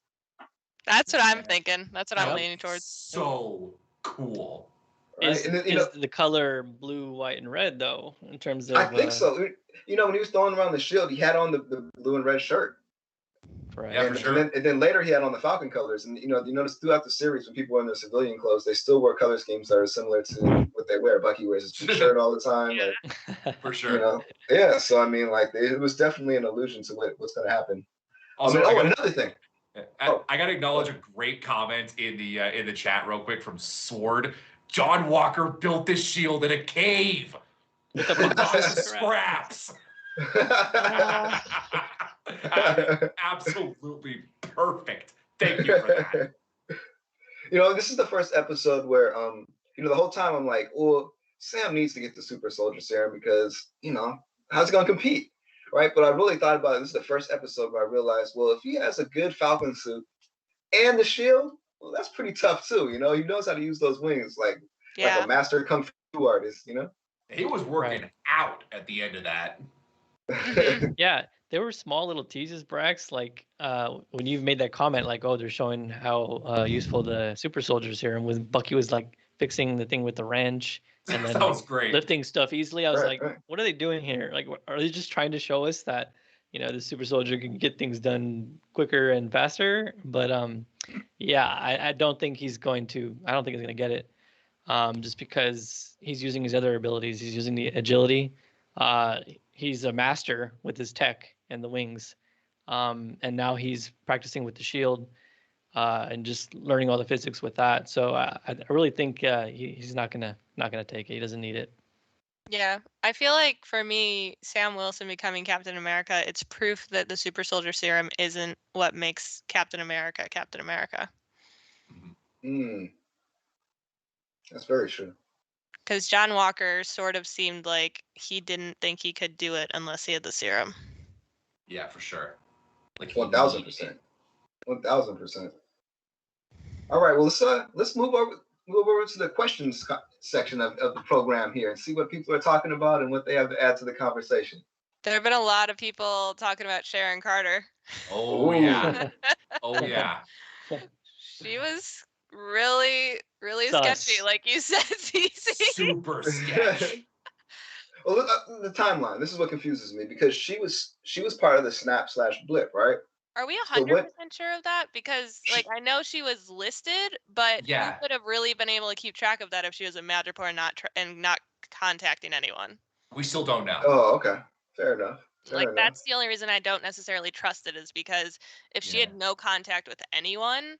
That's what I'm thinking. That's what I'm leaning towards. So cool. Right? Is, and then, is the color blue, white, and red though? In terms of I think so. You know, when he was throwing around the shield, he had on the blue and red shirt. Right. Yeah, and, for sure. And then later he had on the Falcon colors. And you notice throughout the series when people are in their civilian clothes, they still wear color schemes that are similar to what they wear. Bucky wears his blue shirt all the time. Like, for sure. Yeah. So I mean, like, it was definitely an allusion to what's going to happen. Also, another thing. I got to acknowledge a great comment in the chat real quick from Sword. John Walker built this shield in a cave with scraps. Absolutely perfect. Thank you for that. This is the first episode where the whole time I'm like, well, Sam needs to get the super soldier serum because, how's he gonna compete? Right? But I really thought about it. This is the first episode where I realized, well, if he has a good Falcon suit and the shield, well, that's pretty tough too. He knows how to use those wings like a master kung fu artist, He was working out at the end of that. Yeah, there were small little teases, Brax, like when you've made that comment, like, oh, they're showing how useful the super soldier serum was. Bucky was like fixing the thing with the wrench and then that was great. lifting stuff easily. I was what are they doing here? Like, are they just trying to show us that the super soldier can get things done quicker and faster? But I don't think he's going to. I don't think he's going to get it. Just because he's using his other abilities. He's using the agility. He's a master with his tech and the wings. And now he's practicing with the shield and just learning all the physics with that. So I really think he's not gonna take it. He doesn't need it. Yeah, I feel like for me, Sam Wilson becoming Captain America, it's proof that the super soldier serum isn't what makes Captain America Captain America. That's very true. Because John Walker sort of seemed like he didn't think he could do it unless he had the serum. Yeah, for sure. Like 1,000%. 1,000%. All right, well, let's move over to the questions section of the program here and see what people are talking about and what they have to add to the conversation. There have been a lot of people talking about Sharon Carter. Oh yeah. Oh yeah. She was really, really sketchy, like you said, CC. Super sketchy. Well, the timeline. This is what confuses me because she was part of the Snap/Blip, right? Are we 100% sure of that? Because I know she was listed, but we would have really been able to keep track of that if she was a Madripoor and not contacting anyone. We still don't know. Oh, okay. Fair enough. That's the only reason I don't necessarily trust it is because if she had no contact with anyone,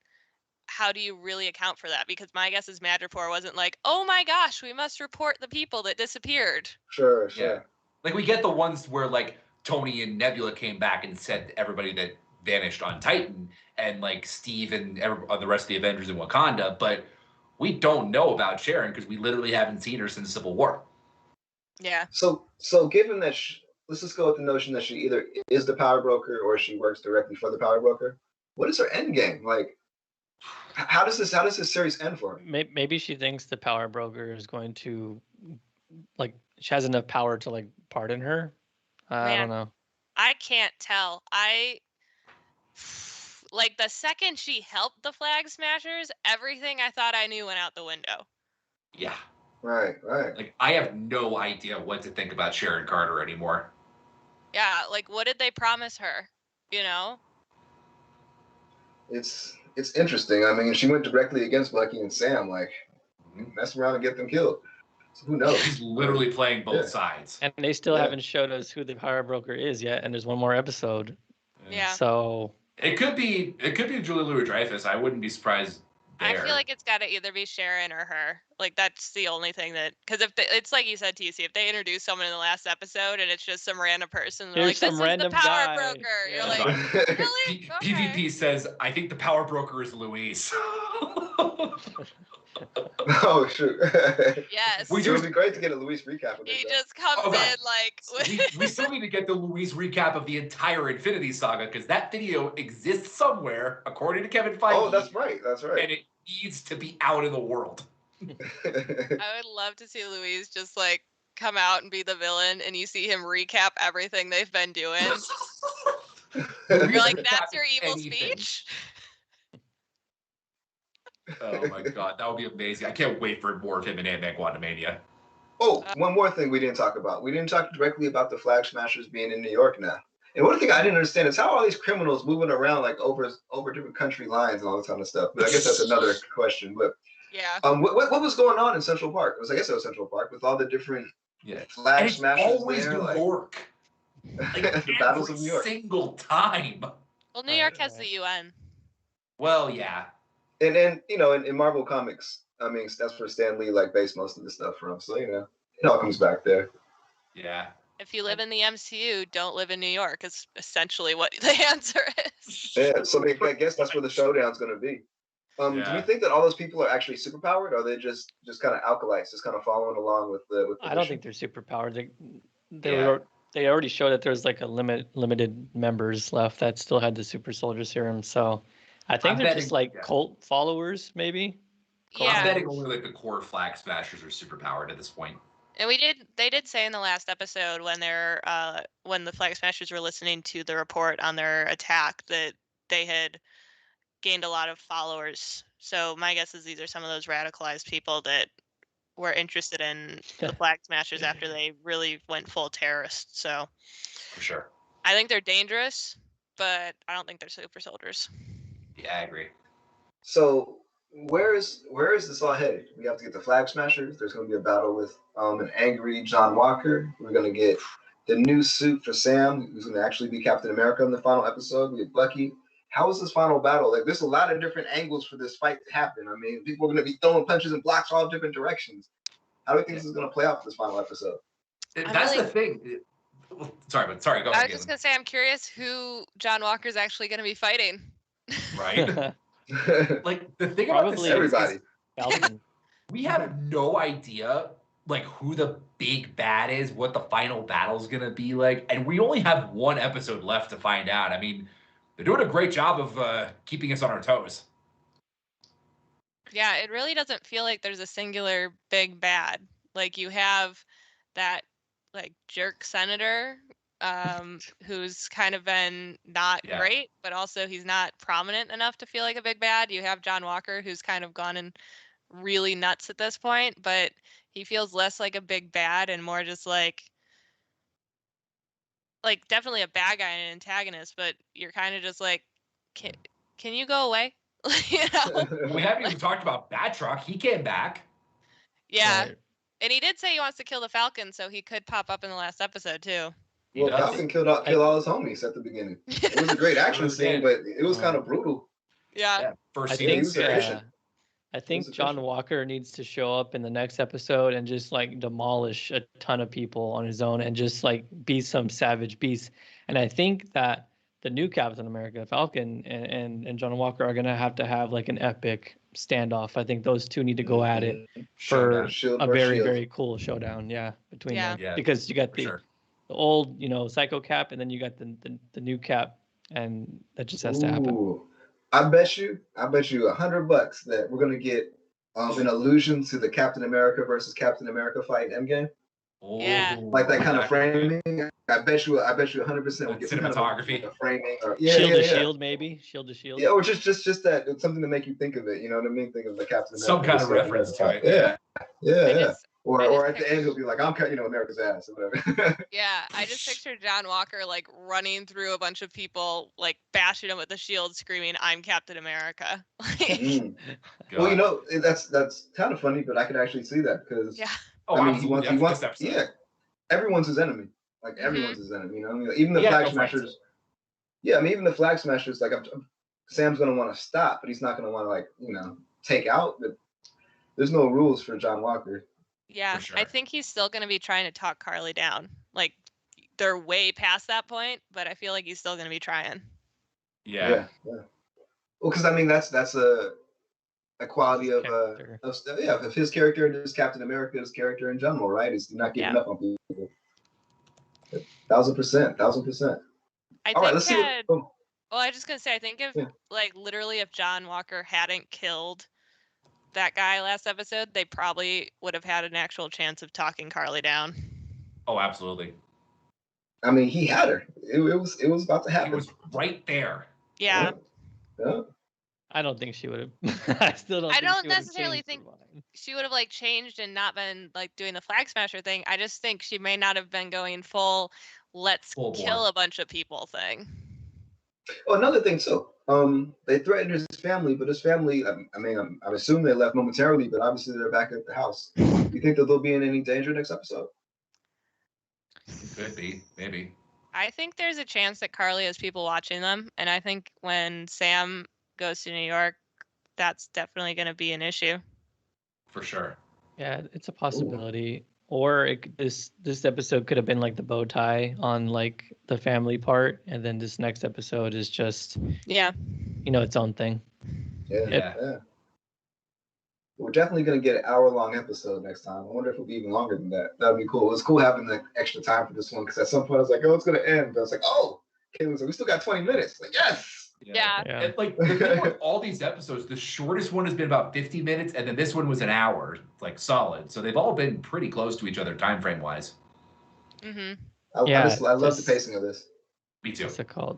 how do you really account for that? Because my guess is Madripoor wasn't like, oh my gosh, we must report the people that disappeared. Sure. Yeah. Like we get the ones where like Tony and Nebula came back and said everybody that vanished on Titan and like Steve and the rest of the Avengers in Wakanda, but we don't know about Sharon because we literally haven't seen her since Civil War. Yeah. So given that, let's just go with the notion that she either is the power broker or she works directly for the power broker. What is her end game? Like, how does this series end for her? Maybe she thinks the power broker is going to, like, she has enough power to like pardon her. I don't know. I can't tell. Like the second she helped the Flag Smashers, everything I thought I knew went out the window. Yeah. Right. Like I have no idea what to think about Sharon Carter anymore. Yeah, like what did they promise her? It's interesting. I mean, she went directly against Bucky and Sam, like mess around and get them killed. So who knows? She's literally playing both sides. And they still haven't showed us who the power broker is yet, and there's one more episode. Yeah. So it could be Julia Louis-Dreyfus. I wouldn't be surprised there. I feel like it's got to either be Sharon or her. Like that's the only thing that, because if it's like you said, TC, if they introduce someone in the last episode and it's just some random person, they're like, this is the power broker. Yeah. You're like, really? PvP says, I think the power broker is Louise. Oh shoot! Yes. It would be great to get a Luis recap of this. He though. just comes in like. we still need to get the Luis recap of the entire Infinity Saga because that video exists somewhere, according to Kevin Feige. Oh, that's right. That's right. And it needs to be out in the world. I would love to see Luis just like come out and be the villain, and you see him recap everything they've been doing. You're like, that's your evil speech? Oh my god, that would be amazing. I can't wait for more of him in Ant-Man Quantumania. Oh, one more thing we didn't talk about. We didn't talk directly about the Flag Smashers being in New York now. And one thing I didn't understand is how are all these criminals moving around like over different country lines and all this kind of stuff. But I guess that's another question. But yeah, what was going on in Central Park? I guess it was Central Park with all the different Flag Smashers always there. New York. Like the battles of New York. Single time. Well, New York has the UN. Well, yeah. And then, you know, in Marvel Comics, I mean, that's where Stan Lee like based most of the stuff from. So, you know, it all comes back there. Yeah. If you live in the MCU, don't live in New York is essentially what the answer is. Yeah, so I guess that's where the showdown's going to be. Do you think that all those people are actually superpowered, or are they just kind of alkalites, just kind of following along with the I don't think they're superpowered. They already showed that there's like a limited members left that still had the super soldier serum. So I think they're just like cult followers, maybe. Yeah. I'm betting only like the core Flag Smashers are superpowered at this point. And they did say in the last episode when when the Flag Smashers were listening to the report on their attack that they had gained a lot of followers. So my guess is these are some of those radicalized people that were interested in the Flag Smashers after they really went full terrorist. So for sure, I think they're dangerous, but I don't think they're super soldiers. Yeah, I agree. So where is this all headed? We have to get the Flag Smashers. There's going to be a battle with an angry John Walker. We're going to get the new suit for Sam, who's going to actually be Captain America in the final episode. We get Bucky. How is this final battle? Like, there's a lot of different angles for this fight to happen. I mean, people are going to be throwing punches and blocks all different directions. How do you think this is going to play out for this final episode? That's the thing. Sorry, go ahead. I was just going to say, I'm curious who John Walker's actually going to be fighting. Right? Like, the thing about this everybody. Is we have no idea, like, who the big bad is, what the final battle's going to be like, and we only have one episode left to find out. I mean, they're doing a great job of keeping us on our toes. Yeah, it really doesn't feel like there's a singular big bad. Like, you have that, like, jerk senator who's kind of been not great, but also he's not prominent enough to feel like a big bad. You have John Walker, who's kind of gone in really nuts at this point, but he feels less like a big bad and more just like definitely a bad guy and an antagonist, but you're kind of just like, can you go away? You know? We haven't even talked about Batroc. He came back. Yeah. Right. And he did say he wants to kill the Falcon, so he could pop up in the last episode too. Well, Falcon killed all his homies at the beginning. It was a great action scene, but it was kind of brutal. Yeah. First I think John Walker needs to show up in the next episode and just like demolish a ton of people on his own and just like be some savage beast. And I think that the new Captain America, Falcon, and John Walker are gonna have like an epic standoff. I think those two need to go at it for a very, very cool showdown. Yeah, between them. Yeah. Because you got the old, Psycho Cap, and then you got the new Cap, and that just has to happen. I bet you $100 that we're gonna get an allusion to the Captain America versus Captain America fight in Endgame. Yeah, like that kind of framing. I bet you 100% we'll get cinematography, kind of framing, or shield to shield, maybe shield to shield. Yeah, or just that. It's something to make you think of it. You know what I mean? Think of the Captain America. Some kind of reference to it. Yeah. Or at the end he'll be like, I'm cutting America's ass or whatever. Yeah, I just pictured John Walker like running through a bunch of people, like bashing them with the shield, screaming, "I'm Captain America." Well, that's kind of funny, but I could actually see that because he wants everyone's his enemy. Like everyone's his enemy. You know, even the Flag Smashers. Yeah, I mean, even the Flag Smashers. Like Sam's gonna want to stop, but he's not gonna want to take out. But there's no rules for John Walker. Yeah, sure. I think he's still going to be trying to talk Carly down. Like, they're way past that point, but I feel like he's still going to be trying. Yeah. Well, because I mean, that's quality His of character. of his character and his Captain America's character in general, right? Is not giving up on people. 1,000%, 1,000%. I All right, think let's see. well, I was just gonna say, I think if Yeah. like literally if John Walker hadn't killed that guy last episode, they probably would have had an actual chance of talking Carly down. Oh, absolutely. I mean, he had her. It was about to happen. It was right there. Yeah. Yeah. I don't think she would have. I still don't. I think don't she would've necessarily changed her think mind. she would have like changed and not been like doing the flag smasher thing. I just think she may not have been going full let's Full kill bore. a bunch of people thing. Oh, another thing too. They threatened his family, but his family. I mean, I'm assuming they left momentarily, but obviously they're back at the house. Do you think that they'll be in any danger next episode? Could be, maybe. I think there's a chance that Carly has people watching them, and I think when Sam goes to New York, that's definitely going to be an issue. For sure. Yeah, it's a possibility. Or this episode could have been like the bow tie on like the family part, and then this next episode is just its own thing. Yeah. We're definitely gonna get an hour-long episode next time. I wonder if it'll be even longer than that. That'd be cool. It was cool having the extra time for this one because at some point I was like, oh, it's gonna end. But I was like, oh, Caitlin's like, we still got 20 minutes. Like, yes. Yeah. And like the thing with all these episodes, the shortest one has been about 50 minutes, and then this one was an hour, like solid. So they've all been pretty close to each other time frame wise. Mm-hmm. I love the pacing of this. Me too. What's it called?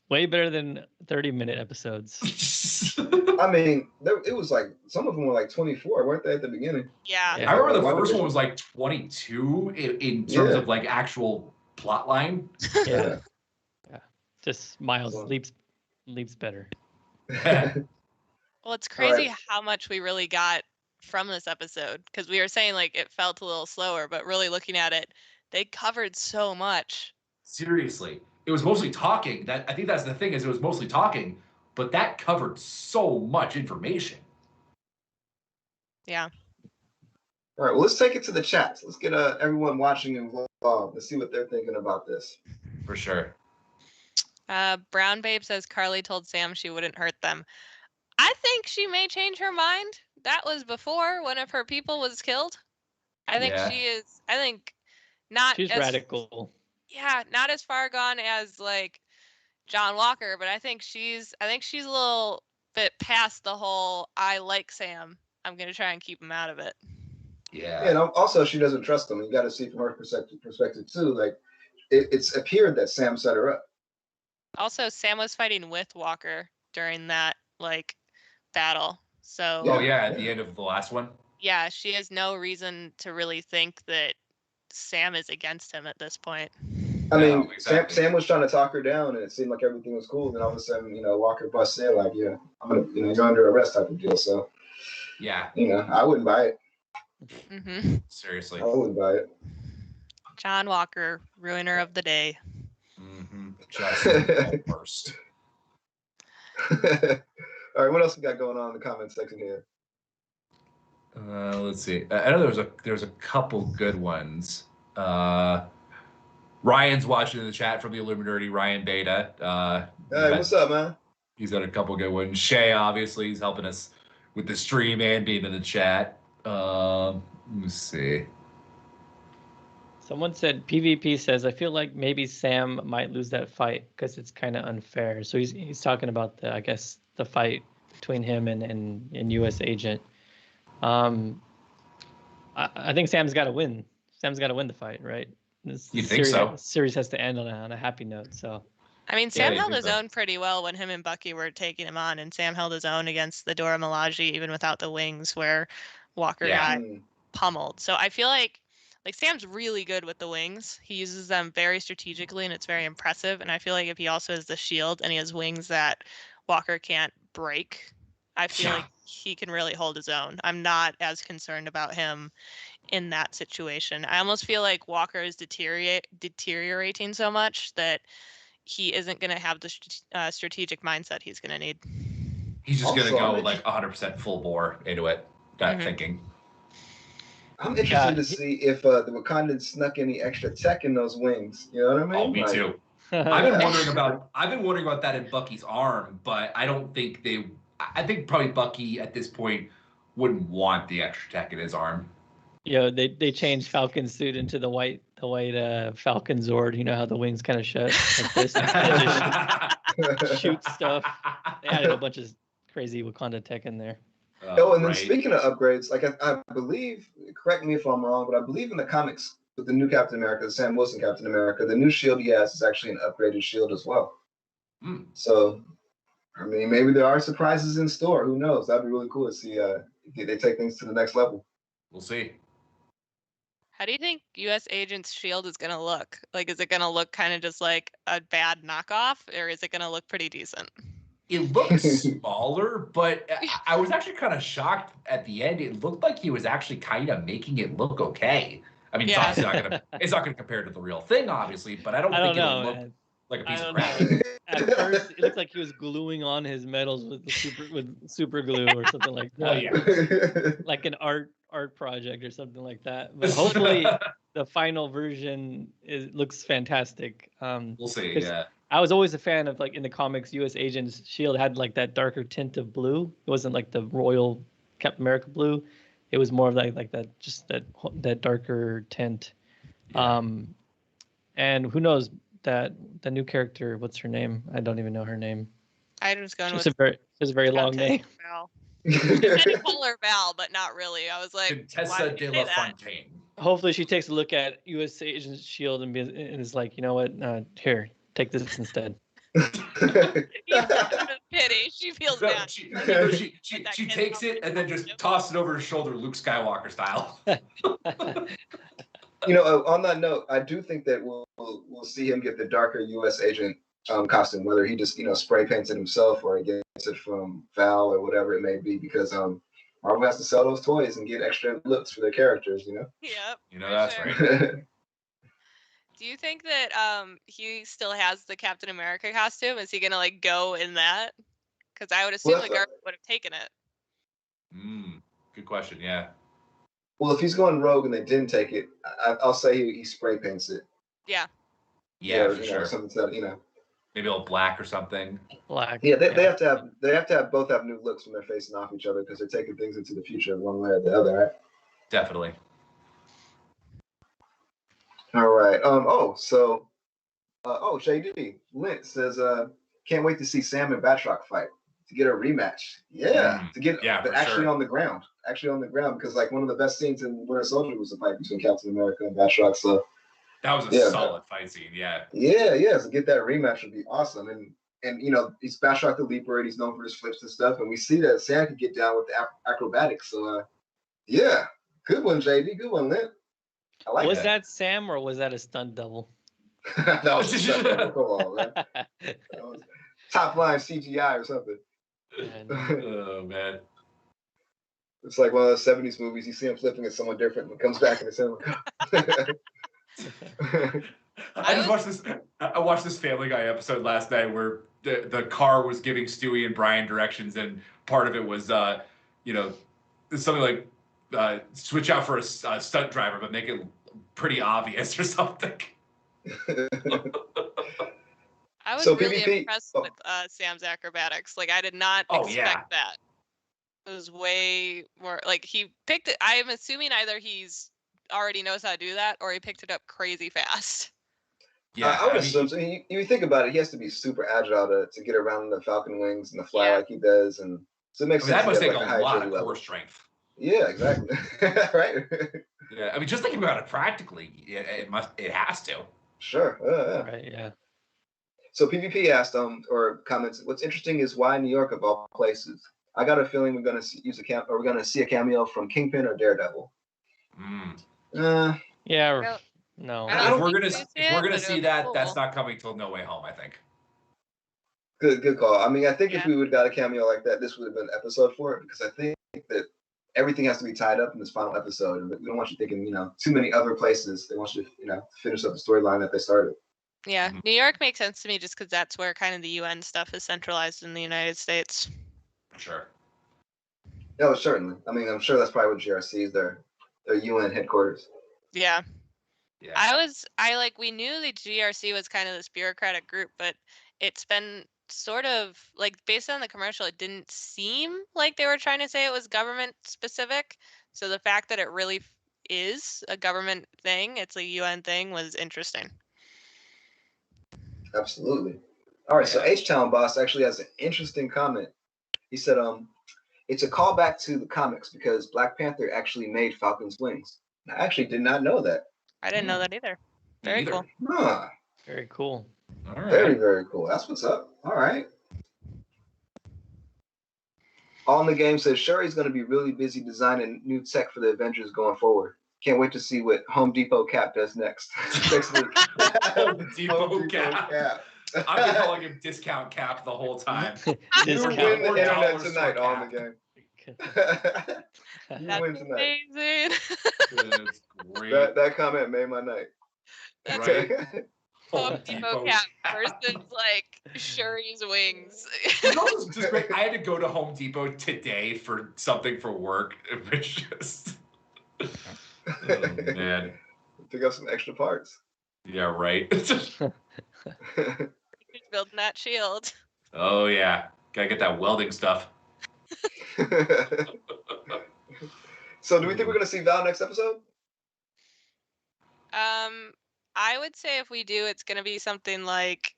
Way better than 30-minute episodes. I mean, it was like some of them were like 24, weren't they at the beginning? Yeah. I remember the first one was like 22 in terms of like actual plot line. Yeah. Just Miles leaps better. Well, it's crazy how much we really got from this episode, because we were saying like it felt a little slower, but really looking at it, they covered so much. Seriously, it was mostly talking. I think that's the thing, is it was mostly talking, but that covered so much information. Yeah. All right, well, let's take it to the chats. Let's get everyone watching involved and see what they're thinking about this. For sure. Brown Babe says Carly told Sam she wouldn't hurt them. I think she may change her mind. That was before one of her people was killed. I think she is. I think not. She's radical. Yeah, not as far gone as like John Walker, but I think she's a little bit past the whole I like Sam, I'm gonna try and keep him out of it. Yeah. And also she doesn't trust him. You got to see from her perspective too. Like it's appeared that Sam set her up. Also, Sam was fighting with Walker during that like battle. So at the end of the last one. Yeah, she has no reason to really think that Sam is against him at this point. I mean, exactly. Sam was trying to talk her down, and it seemed like everything was cool. Then all of a sudden, Walker busts in like, "Yeah, I'm gonna, you're under arrest," type of deal. So, yeah, I wouldn't buy it. Mm-hmm. Seriously, I wouldn't buy it. John Walker, ruiner of the day. Mm-hmm. Just worst. All right, what else we got going on in the comment section here? Let's see. I know there's a couple good ones. Ryan's watching in the chat from the Illuminerdi, Ryan Beta. Hey, what's up, man? He's got a couple good ones. Shay, obviously, he's helping us with the stream and being in the chat. Let me see. Someone said, PvP says, I feel like maybe Sam might lose that fight because it's kind of unfair. So he's talking about the fight between him and U.S. Agent. I think Sam's got to win. Sam's got to win the fight, right? You think so? The series has to end on a happy note. So, I mean, Sam held his own pretty well when him and Bucky were taking him on, and Sam held his own against the Dora Milaje even without the wings, where Walker got pummeled. So I feel like Sam's really good with the wings. He uses them very strategically, and it's very impressive. And I feel like if he also has the shield and he has wings that Walker can't break, I feel like he can really hold his own. I'm not as concerned about him in that situation. I almost feel like Walker is deteriorating so much that he isn't going to have the strategic mindset he's going to need. He's just going to go like 100% full bore into it, that thinking. I'm interested to see if the Wakandans snuck any extra tech in those wings. You know what I mean? Oh, me too. I've been wondering about that in Bucky's arm, but I don't think they I think probably Bucky at this point wouldn't want the extra tech in his arm. They changed Falcon's suit into the white Falcon Zord. You know how the wings kind of shut like this, and just shoot stuff. They added a bunch of crazy Wakanda tech in there. Oh, and then speaking of upgrades, like I believe, correct me if I'm wrong, but I believe in the comics with the new Captain America, the Sam Wilson Captain America, the new shield he has is actually an upgraded shield as well. So, I mean, maybe there are surprises in store. Who knows? That'd be really cool to see if they take things to the next level. We'll see. How do you think U.S. Agent's shield is going to look? Like, is it going to look kind of just like a bad knockoff, or is it going to look pretty decent? It looks smaller, but I was actually kind of shocked at the end. It looked like he was actually kind of making it look okay. I mean, Yeah. it's not gonna compare to the real thing, obviously, but I don't think it'll look like a piece of crap. At first, it looked like he was gluing on his medals with super glue or something like that. Well, yeah. Like an art project or something like that. But hopefully, the final version looks fantastic. We'll see. Yeah. I was always a fan of, like, in the comics, U.S. Agent's shield had like that darker tint of blue. It wasn't like the royal Captain America blue. It was more of like that, just that darker tint. Yeah. And who knows that the new character? What's her name? I don't even know her name. I was going It's a very long name. Val. I did call her Val, but not really. I was like, Contessa de la Fontaine. Hopefully, she takes a look at U.S. Agent's shield and is like, you know what? Here, take this instead. Pity. She feels bad. She takes it and then just tosses it over her shoulder, Luke Skywalker style. On that note, I do think that we'll see him get the darker U.S. Agent costume, whether he just spray paints it himself or he gets it from Val or whatever it may be, because Marvel has to sell those toys and get extra looks for their characters. Yep. That's sure. right. Do you think that he still has the Captain America costume? Is he gonna like go in that? Because I would assume the Garth would have taken it. Good question. Yeah. Well, if he's going rogue and they didn't take it, I'll say he spray paints it. Yeah. Yeah, for sure. Something that maybe a black or something. Black. Yeah, they have to have both have new looks when they're facing off each other, because they're taking things into the future one way or the other, right? Definitely. All right. JD Lint says, can't wait to see Sam and Batroc fight to get a rematch. Yeah, but actually on the ground. Because like one of the best scenes in Winter Soldier was the fight between Captain America and Batroc. So that was a solid fight scene. Yeah. Yeah. So get that rematch would be awesome. And he's Batroc the Leaper, and he's known for his flips and stuff. And we see that Sam can get down with the acrobatics. So good one, JD. Good one, Lint. I like was that Sam or was that a stunt double? That was a stunt double. Come on, man. That was top line CGI or something. Oh man. It's like one of those 70s movies. You see him flipping at someone different and it comes back and it's him. I watched this Family Guy episode last night where the car was giving Stewie and Brian directions, and part of it was something like switch out for a stunt driver, but make it pretty obvious or something. I was really impressed with Sam's acrobatics. Like, I did not expect that. It was way more like he picked it. I'm assuming either he's already knows how to do that or he picked it up crazy fast. Yeah, I would assume. So you think about it, he has to be super agile to get around the Falcon wings and to fly like he does, and so it makes sense. That must take a lot of core strength. Yeah, exactly. Right. Yeah, I mean, just thinking about it practically, it has to. Sure. Right. Yeah. So PvP asked or comments. What's interesting is why New York of all places. I got a feeling we're going to use we're going to see a cameo from Kingpin or Daredevil. Yeah. No. If we're gonna see that, cool. That's not coming till No Way Home, I think. Good call. I mean, I think if we would have got a cameo like that, this would have been an episode for it, because I think that everything has to be tied up in this final episode, and we don't want you thinking, too many other places. They want you to, finish up the storyline that they started. Yeah, New York makes sense to me just because that's where kind of the UN stuff is centralized in the United States. Sure. No, certainly. I mean, I'm sure that's probably what GRC is, their UN headquarters. Yeah. We knew the GRC was kind of this bureaucratic group, but it's been sort of like based on the commercial, it didn't seem like they were trying to say it was government specific. So the fact that it really is a government thing, it's a UN thing, was interesting. Absolutely. All right, so H-Town Boss actually has an interesting comment. He said, it's a callback to the comics because Black Panther actually made Falcon's wings. I actually did not know that. I didn't know that either. Very cool. Huh. Very cool. All right. Very, very cool. That's what's up. All right. All in the Game says Shuri's going to be really busy designing new tech for the Avengers going forward. Can't wait to see what Home Depot Cap does next. Next week. Home Depot Cap. I've been calling him Discount Cap the whole time. You win the internet tonight, All in the Game. You win tonight. Amazing. That's great. That comment made my night. Right? Home Depot Cap versus like Shuri's wings. It's also just great. I had to go to Home Depot today for something for work. It was just, oh man. Pick up some extra parts. Yeah, right. He's building that shield. Oh yeah, gotta get that welding stuff. So, do we think we're gonna see Val next episode? I would say if we do, it's going to be something like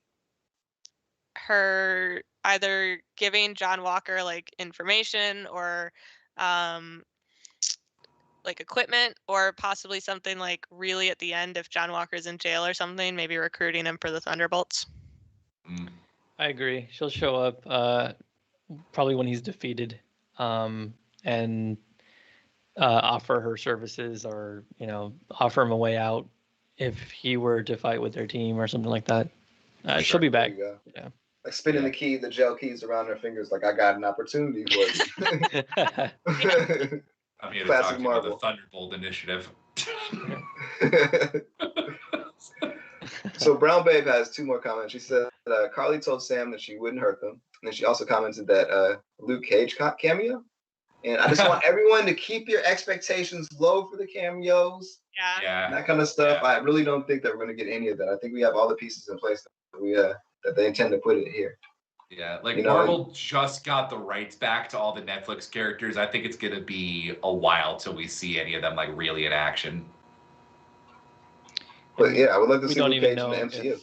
her either giving John Walker like information or like equipment, or possibly something like really at the end if John Walker's in jail or something, maybe recruiting him for the Thunderbolts. I agree. She'll show up probably when he's defeated, and offer her services, or offer him a way out if he were to fight with their team or something like that. She'll be back. Yeah. Like spinning the gel keys around her fingers, like I got an opportunity for you. I'm here to Classic talk Marvel. about the Thunderbolt Initiative. So Brown Babe has two more comments. She said Carly told Sam that she wouldn't hurt them. And then she also commented that Luke Cage cameo. And I just want everyone to keep your expectations low for the cameos. Yeah. And that kind of stuff. Yeah. I really don't think that we're going to get any of that. I think we have all the pieces in place that they intend to put it here. Yeah, like Marvel just got the rights back to all the Netflix characters. I think it's going to be a while till we see any of them like really in action. But yeah, I would love to see Luke Cage in the MCU.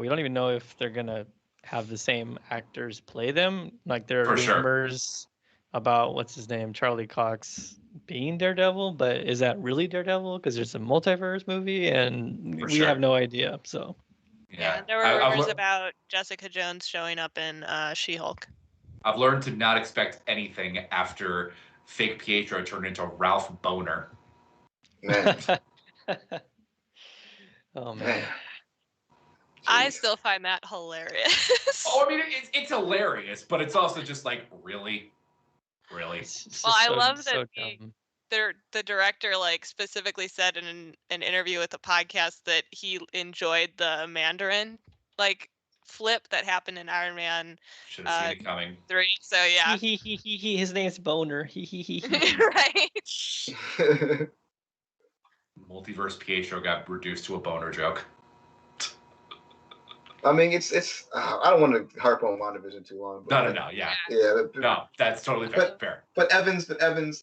We don't even know if they're going to have the same actors play them. Like there are For sure. rumors about what's his name, Charlie Cox being Daredevil, but is that really Daredevil? Because there's a multiverse movie and we have no idea. So yeah, there were rumors about Jessica Jones showing up in She-Hulk. I've learned to not expect anything after fake Pietro turned into Ralph Boner. Man. Oh man. I still find that hilarious. Oh, I mean, it's hilarious, but it's also just like, really? Well, I love that the director like specifically said in an interview with a podcast that he enjoyed the Mandarin like flip that happened in Iron Man. Should have seen it coming. 3. So yeah. His name's Boner. Right. Multiverse Pietro got reduced to a boner joke. I mean, it's. I don't want to harp on WandaVision too long. But no, yeah. No, that's totally fair. But Evans,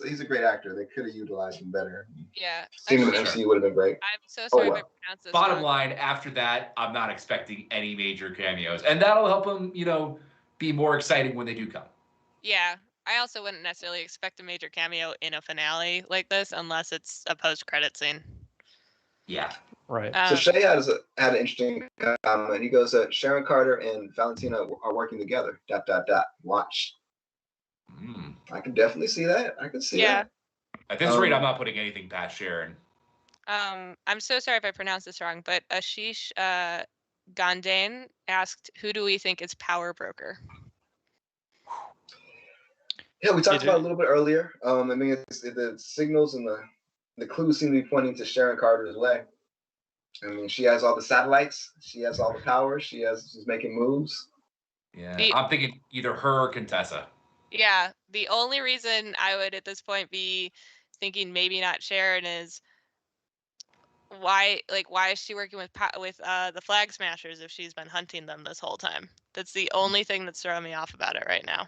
he's a great actor. They could have utilized him better. Yeah. Seeing him in the MCU would have been great. I'm so sorry if I pronounced this Bottom wrong. line, after that, I'm not expecting any major cameos, and that'll help them, be more exciting when they do come. Yeah. I also wouldn't necessarily expect a major cameo in a finale like this unless it's a post-credit scene. Yeah. Right. So Shay had an interesting comment. He goes, Sharon Carter and Valentina are working together. ... Watch. I can definitely see that. I can see that. At this rate, I'm not putting anything past Sharon. I'm so sorry if I pronounced this wrong, but Ashish Gandane asked, "Who do we think is Power Broker?" Yeah, we talked about it a little bit earlier. I mean, the signals and the clues seem to be pointing to Sharon Carter's way. I mean, she has all the satellites. She has all the power. She's making moves. Yeah, I'm thinking either her or Contessa. Yeah, the only reason I would at this point be thinking maybe not Sharon is why is she working with the Flag Smashers if she's been hunting them this whole time? That's the only thing that's throwing me off about it right now.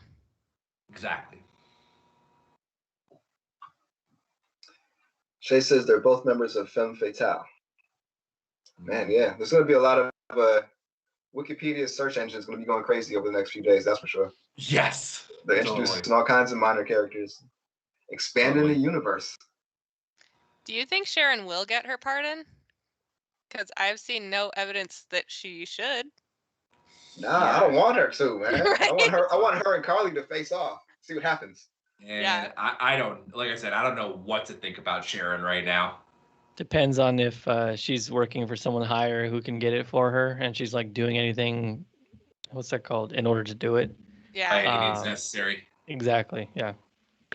Exactly. Shay says they're both members of Femme Fatale. Man, yeah, there's going to be a lot of Wikipedia search engines going to be going crazy over the next few days. That's for sure. Yes. They're introducing all kinds of minor characters, expanding the universe. Do you think Sharon will get her pardon? Because I've seen no evidence that she should. Nah, yeah. I don't want her to, man. Right? I want her and Carly to face off. See what happens. And yeah. I don't, like I said, I don't know what to think about Sharon right now. Depends on if she's working for someone higher who can get it for her, and she's like doing anything, what's that called, in order to do it. Yeah. Anything it's necessary. Exactly, yeah.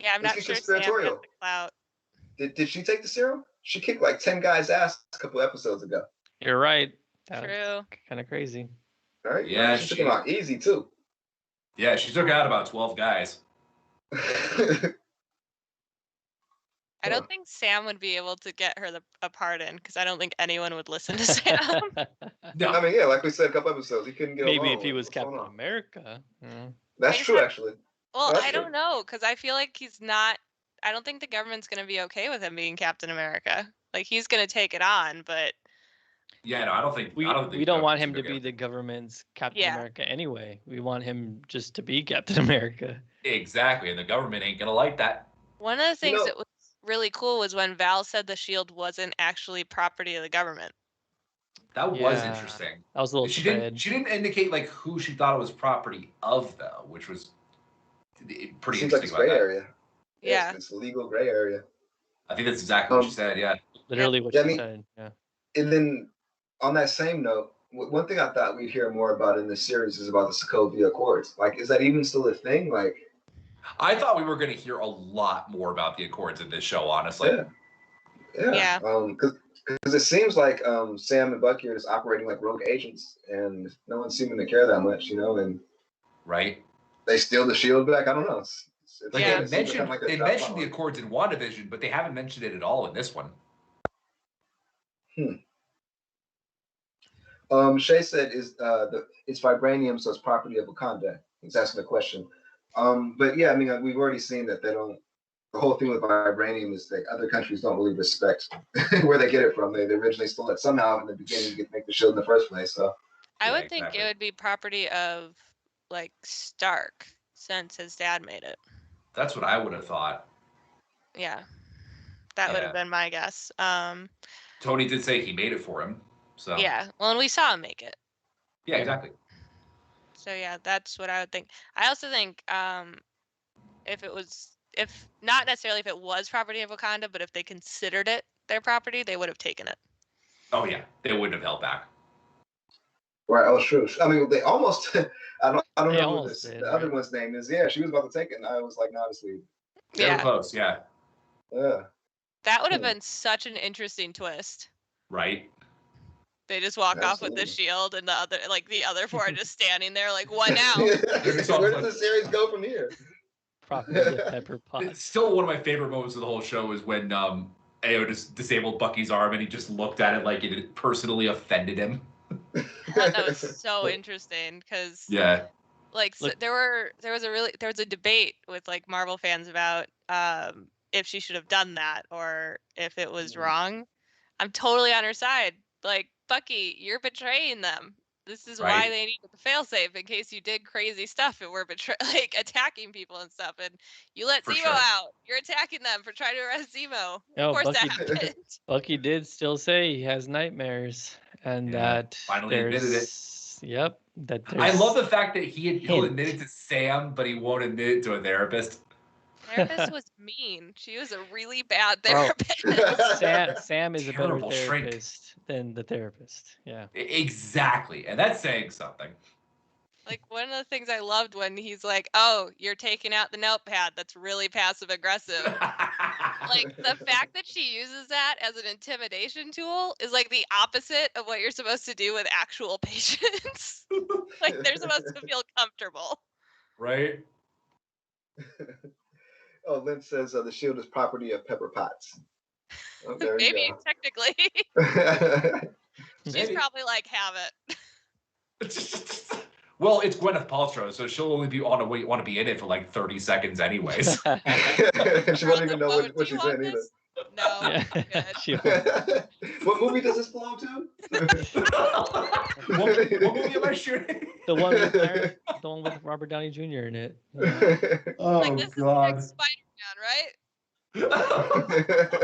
Yeah, I'm not sure Sam has the clout. Did she take the serum? She kicked like 10 guys' ass a couple episodes ago. You're right. True. Kind of crazy. All right. Yeah, she took him out easy too. Yeah, she took out about 12 guys. I don't think Sam would be able to get her a pardon because I don't think anyone would listen to Sam. No. I mean, yeah, like we said a couple episodes, he couldn't get maybe along if he was Captain America. That's true, actually. Well, I don't know because I feel like he's not. I don't think the government's going to be okay with him being Captain America. Like he's going to take it on, but yeah, no, I don't think we don't want him to be the government's Captain America anyway. We want him just to be Captain America. Exactly, and the government ain't gonna like that. One of the things that was really cool was when Val said the shield wasn't actually property of the government. That was interesting. That was a little she didn't indicate like who she thought it was property of though, which was pretty Seems interesting. Like it's gray area. Yeah, it's a legal gray area. I think that's exactly what she said. Yeah, literally what she said. Yeah. And then on that same note, one thing I thought we'd hear more about in this series is about the Sokovia Accords. Like, is that even still a thing? Like, I thought we were going to hear a lot more about the Accords in this show, honestly. Yeah. Because it seems like Sam and Bucky are just operating like rogue agents, and no one's seeming to care that much, and right. They steal the shield back. I don't know. They mentioned the Accords in WandaVision, but they haven't mentioned it at all in this one. Shay said it's vibranium, so it's property of Wakanda. He's asking the question. But yeah, I mean, we've already seen that they don't. The whole thing with vibranium is that other countries don't really respect where they get it from. They originally stole it somehow in the beginning to make the shield in the first place. So I would think it would be property of like Stark, since his dad made it. That's what I would have thought. Yeah, that would have been my guess. Tony did say he made it for him. So yeah, well, and we saw him make it. Yeah, exactly. So yeah, that's what I would think. I also think if not necessarily if it was property of Wakanda, but if they considered it their property, they would have taken it. Oh yeah, they wouldn't have held back. Right. Oh, true. I mean, they almost. I don't know what the other right? one's name is. Yeah, she was about to take it, and I was like, "No, just leave." They were close. Yeah. Yeah. That would have been such an interesting twist. Right. They just walk off with the shield, and the other four are just standing there, like, what now? Where does the series go from here? Pepper pot. It's still one of my favorite moments of the whole show is when Ao just disabled Bucky's arm, and he just looked at it like it personally offended him. I thought that was so interesting because there was a debate with like Marvel fans about if she should have done that or if it was wrong. I'm totally on her side. Like, Bucky, you're betraying them. This is why they needed the failsafe in case you did crazy stuff and were attacking people and stuff. And you let Zemo out. You're attacking them for trying to arrest Zemo. Of course that happened. Bucky did still say he has nightmares, and that finally admitted it. Yep. I love the fact that he'll admit it to Sam, but he won't admit it to a therapist. Therapist was mean. She was a really bad therapist. Sam is a better therapist than the therapist. Yeah. Exactly. And that's saying something. Like, one of the things I loved when he's like, "Oh, you're taking out the notepad. That's really passive aggressive." Like, the fact that she uses that as an intimidation tool is like the opposite of what you're supposed to do with actual patients. Like, they're supposed to feel comfortable. Right? Oh, Lynn says the shield is property of Pepper Potts. Oh, there you Maybe, go. technically. She's Maybe. probably like, have it. Well, it's Gwyneth Paltrow, so she'll only want to be in it for like 30 seconds anyways. She won't even know what Do she's you want in either. this? No, Yeah. I'm good. She won't. What movie does this belong to? what movie am I shooting? The one with Robert Downey Jr. in it. Yeah. Oh Like, this God. is like Spider-Man,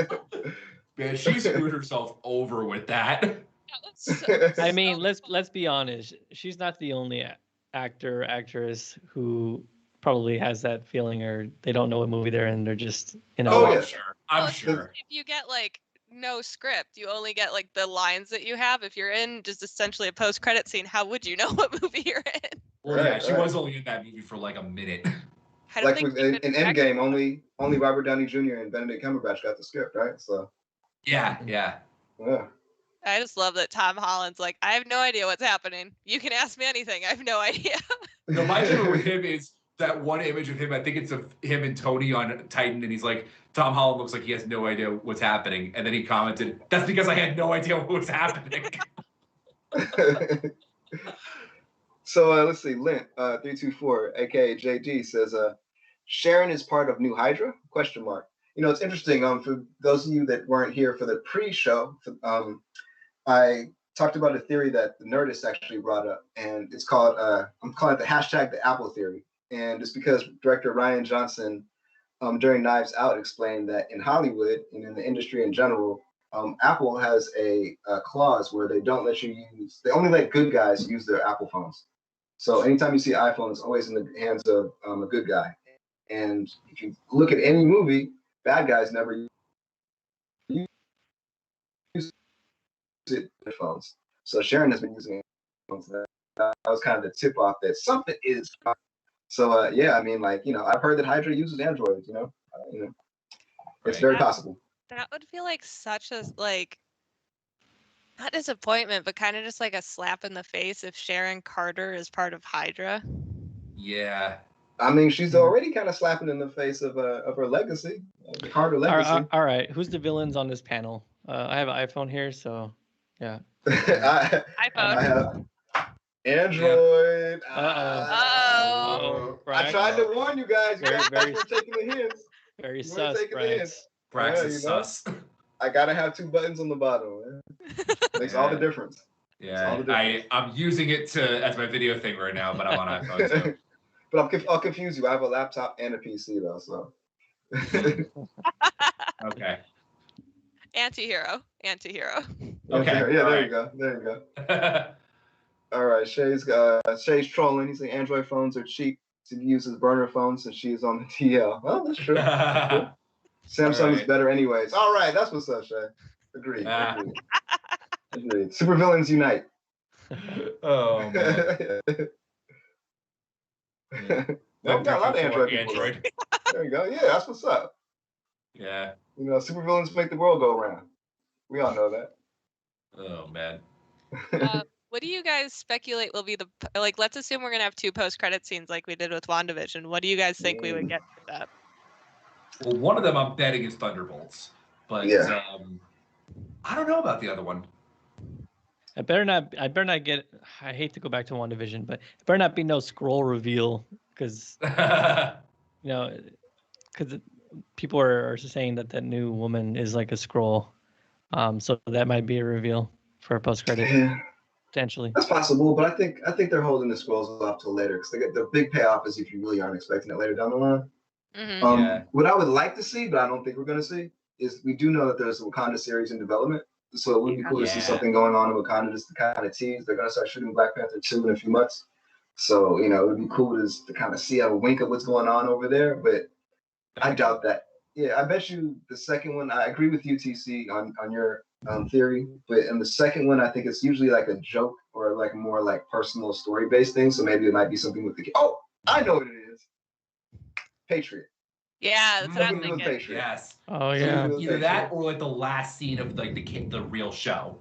right? Man, she screwed herself over with that. That was so, I mean, so let's be honest. She's not the only actor or actress who probably has that feeling, or they don't know what movie they're in. They're just, Oh, I'm yeah. sure. I'm Well, sure. if you get like no script, you only get like the lines that you have. If you're in just essentially a post-credit scene, how would you know what movie you're in? Well, yeah, Right, she right. was only in that movie for like a minute. I don't Like think with, you in could actually- Endgame, only Robert Downey Jr. and Benedict Cumberbatch got the script, right? So Yeah. yeah. I just love that Tom Holland's like, I have no idea what's happening. You can ask me anything. I have no idea. No, my favorite with him is that one image of him. I think it's of him and Tony on Titan, and he's like, Tom Holland looks like he has no idea what's happening. And then he commented, "That's because I had no idea what was happening." So let's see. Lint 324, aka JD, says Sharon is part of New Hydra? Question mark. You know, it's interesting. For those of you that weren't here for the pre-show, I talked about a theory that the Nerdist actually brought up, and it's called I'm calling it the hashtag the Apple theory. And it's because director Ryan Johnson during Knives Out explained that in Hollywood and in the industry in general, Apple has a clause where they don't let you use, they only let good guys use their Apple phones. So anytime you see an iPhone, it's always in the hands of a good guy. And if you look at any movie, bad guys never use it in their phones. So Sharon has been using phones. That was kind of the tip off that something is. So yeah, I mean, like, you know, I've heard that Hydra uses Android. You know, it's Right. very possible. That would feel like such a, like, not disappointment, but kind of just like a slap in the face if Sharon Carter is part of Hydra. Yeah. I mean, she's already kind of slapping in the face of her legacy, the Carter legacy. All right. Who's the villains on this panel? I have an iPhone here, so yeah. I iPhone. have Android. Uh-oh. I tried to warn you guys. You Very- weren't taking the hints. Very You weren't sus, taking the hints. Brax Yeah, is you know? sus. I gotta have 2 buttons on the bottom. Man. Makes all the Yeah. difference. Yeah, all the difference. I'm using it as my video thing right now, but I'm on iPhone too. But I'll confuse you. I have a laptop and a PC though, so. Okay. Anti-hero. Okay. Yeah, there all you go. There you go. right. All right, Shay's trolling. He's saying Android phones are cheap to use as burner phones since she is on the TL. Well, that's true. That's true. Samsung is right. better anyways. All right, that's what's up, Shay. Agreed. Agreed. Supervillains unite. Oh man. Well, we got a lot of Android people. Android. There you go. Yeah, that's what's up. Yeah. You know, supervillains make the world go round. We all know that. Oh man. What do you guys speculate will be the, like, let's assume we're going to have 2 post-credit scenes like we did with WandaVision. What do you guys think we would get with that? Well, one of them I'm betting is Thunderbolts, but Yeah. I don't know about the other one. I better not get. I hate to go back to WandaVision, but it better not be no scroll reveal because you know, because people are saying that new woman is like a scroll. So that might be a reveal for a post credit Yeah, potentially. that's possible, but I think they're holding the scrolls off till later because the big payoff is if you really aren't expecting it later down the line. Mm-hmm. Yeah. What I would like to see, but I don't think we're going to see, is we do know that there's a Wakanda series in development. So it would be cool to see Yeah. something going on in Wakanda just to kind of tease. They're going to start shooting Black Panther 2 in a few months. So, you know, it would be cool to kind of see a wink of what's going on over there. But I doubt that. Yeah, I bet you the second one, I agree with you, TC, on your theory. But in the second one, I think it's usually like a joke or like more like personal story-based thing. So maybe it might be something with the... Oh, I know what it is. Patriot. Yeah, that's what I'm Something to do with thinking. Patriot. Yes. Oh Something to yeah. do with Either Patriot. that or like the last scene of like the real show.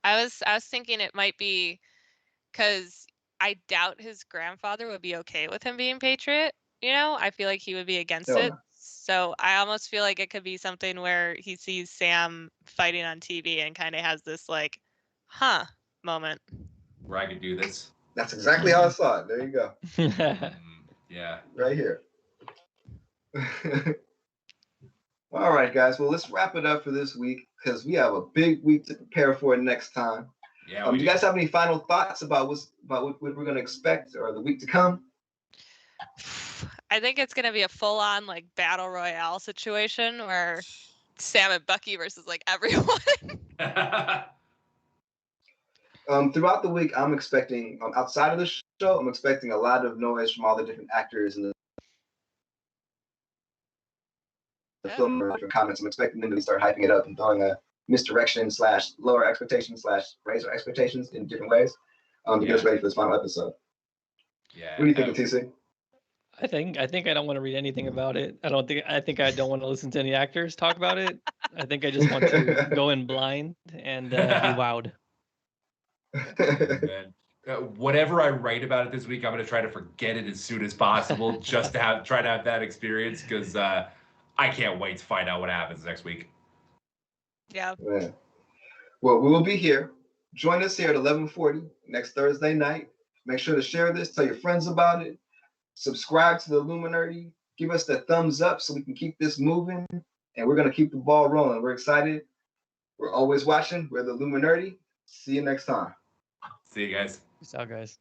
I was thinking it might be because I doubt his grandfather would be okay with him being Patriot. You know, I feel like he would be against Hell it. no. So I almost feel like it could be something where he sees Sam fighting on TV and kind of has this like, huh, moment. Where I could do this. That's exactly how I saw it. There you go. Yeah. Right here. All right, guys. Well, let's wrap it up for this week because we have a big week to prepare for next time. Yeah. Do you guys have any final thoughts about what we're going to expect or the week to come? I think it's going to be a full-on like battle royale situation where Sam and Bucky versus like everyone. Throughout the week, I'm expecting outside of the show, I'm expecting a lot of noise from all the different actors and the film different comments. I'm expecting them to start hyping it up and throwing a misdirection / lower expectations / raiser expectations in different ways to get us ready for this final episode. Yeah. What do you think, TC? I think I don't want to read anything about it. I think I don't want to listen to any actors talk about it. I think I just want to go in blind and be wowed. Man. Whatever I write about it this week, I'm going to try to forget it as soon as possible, just to try to have that experience, because I can't wait to find out what happens next week. Yeah. Man. Well, we will be here. Join us here at 11:40 next Thursday night. Make sure to share this, tell your friends about it, subscribe to the Illuminerdi, give us that thumbs up so we can keep this moving, and we're going to keep the ball rolling. We're excited. We're always watching. We're the Illuminerdi. See you next time. See you guys. Peace out, guys.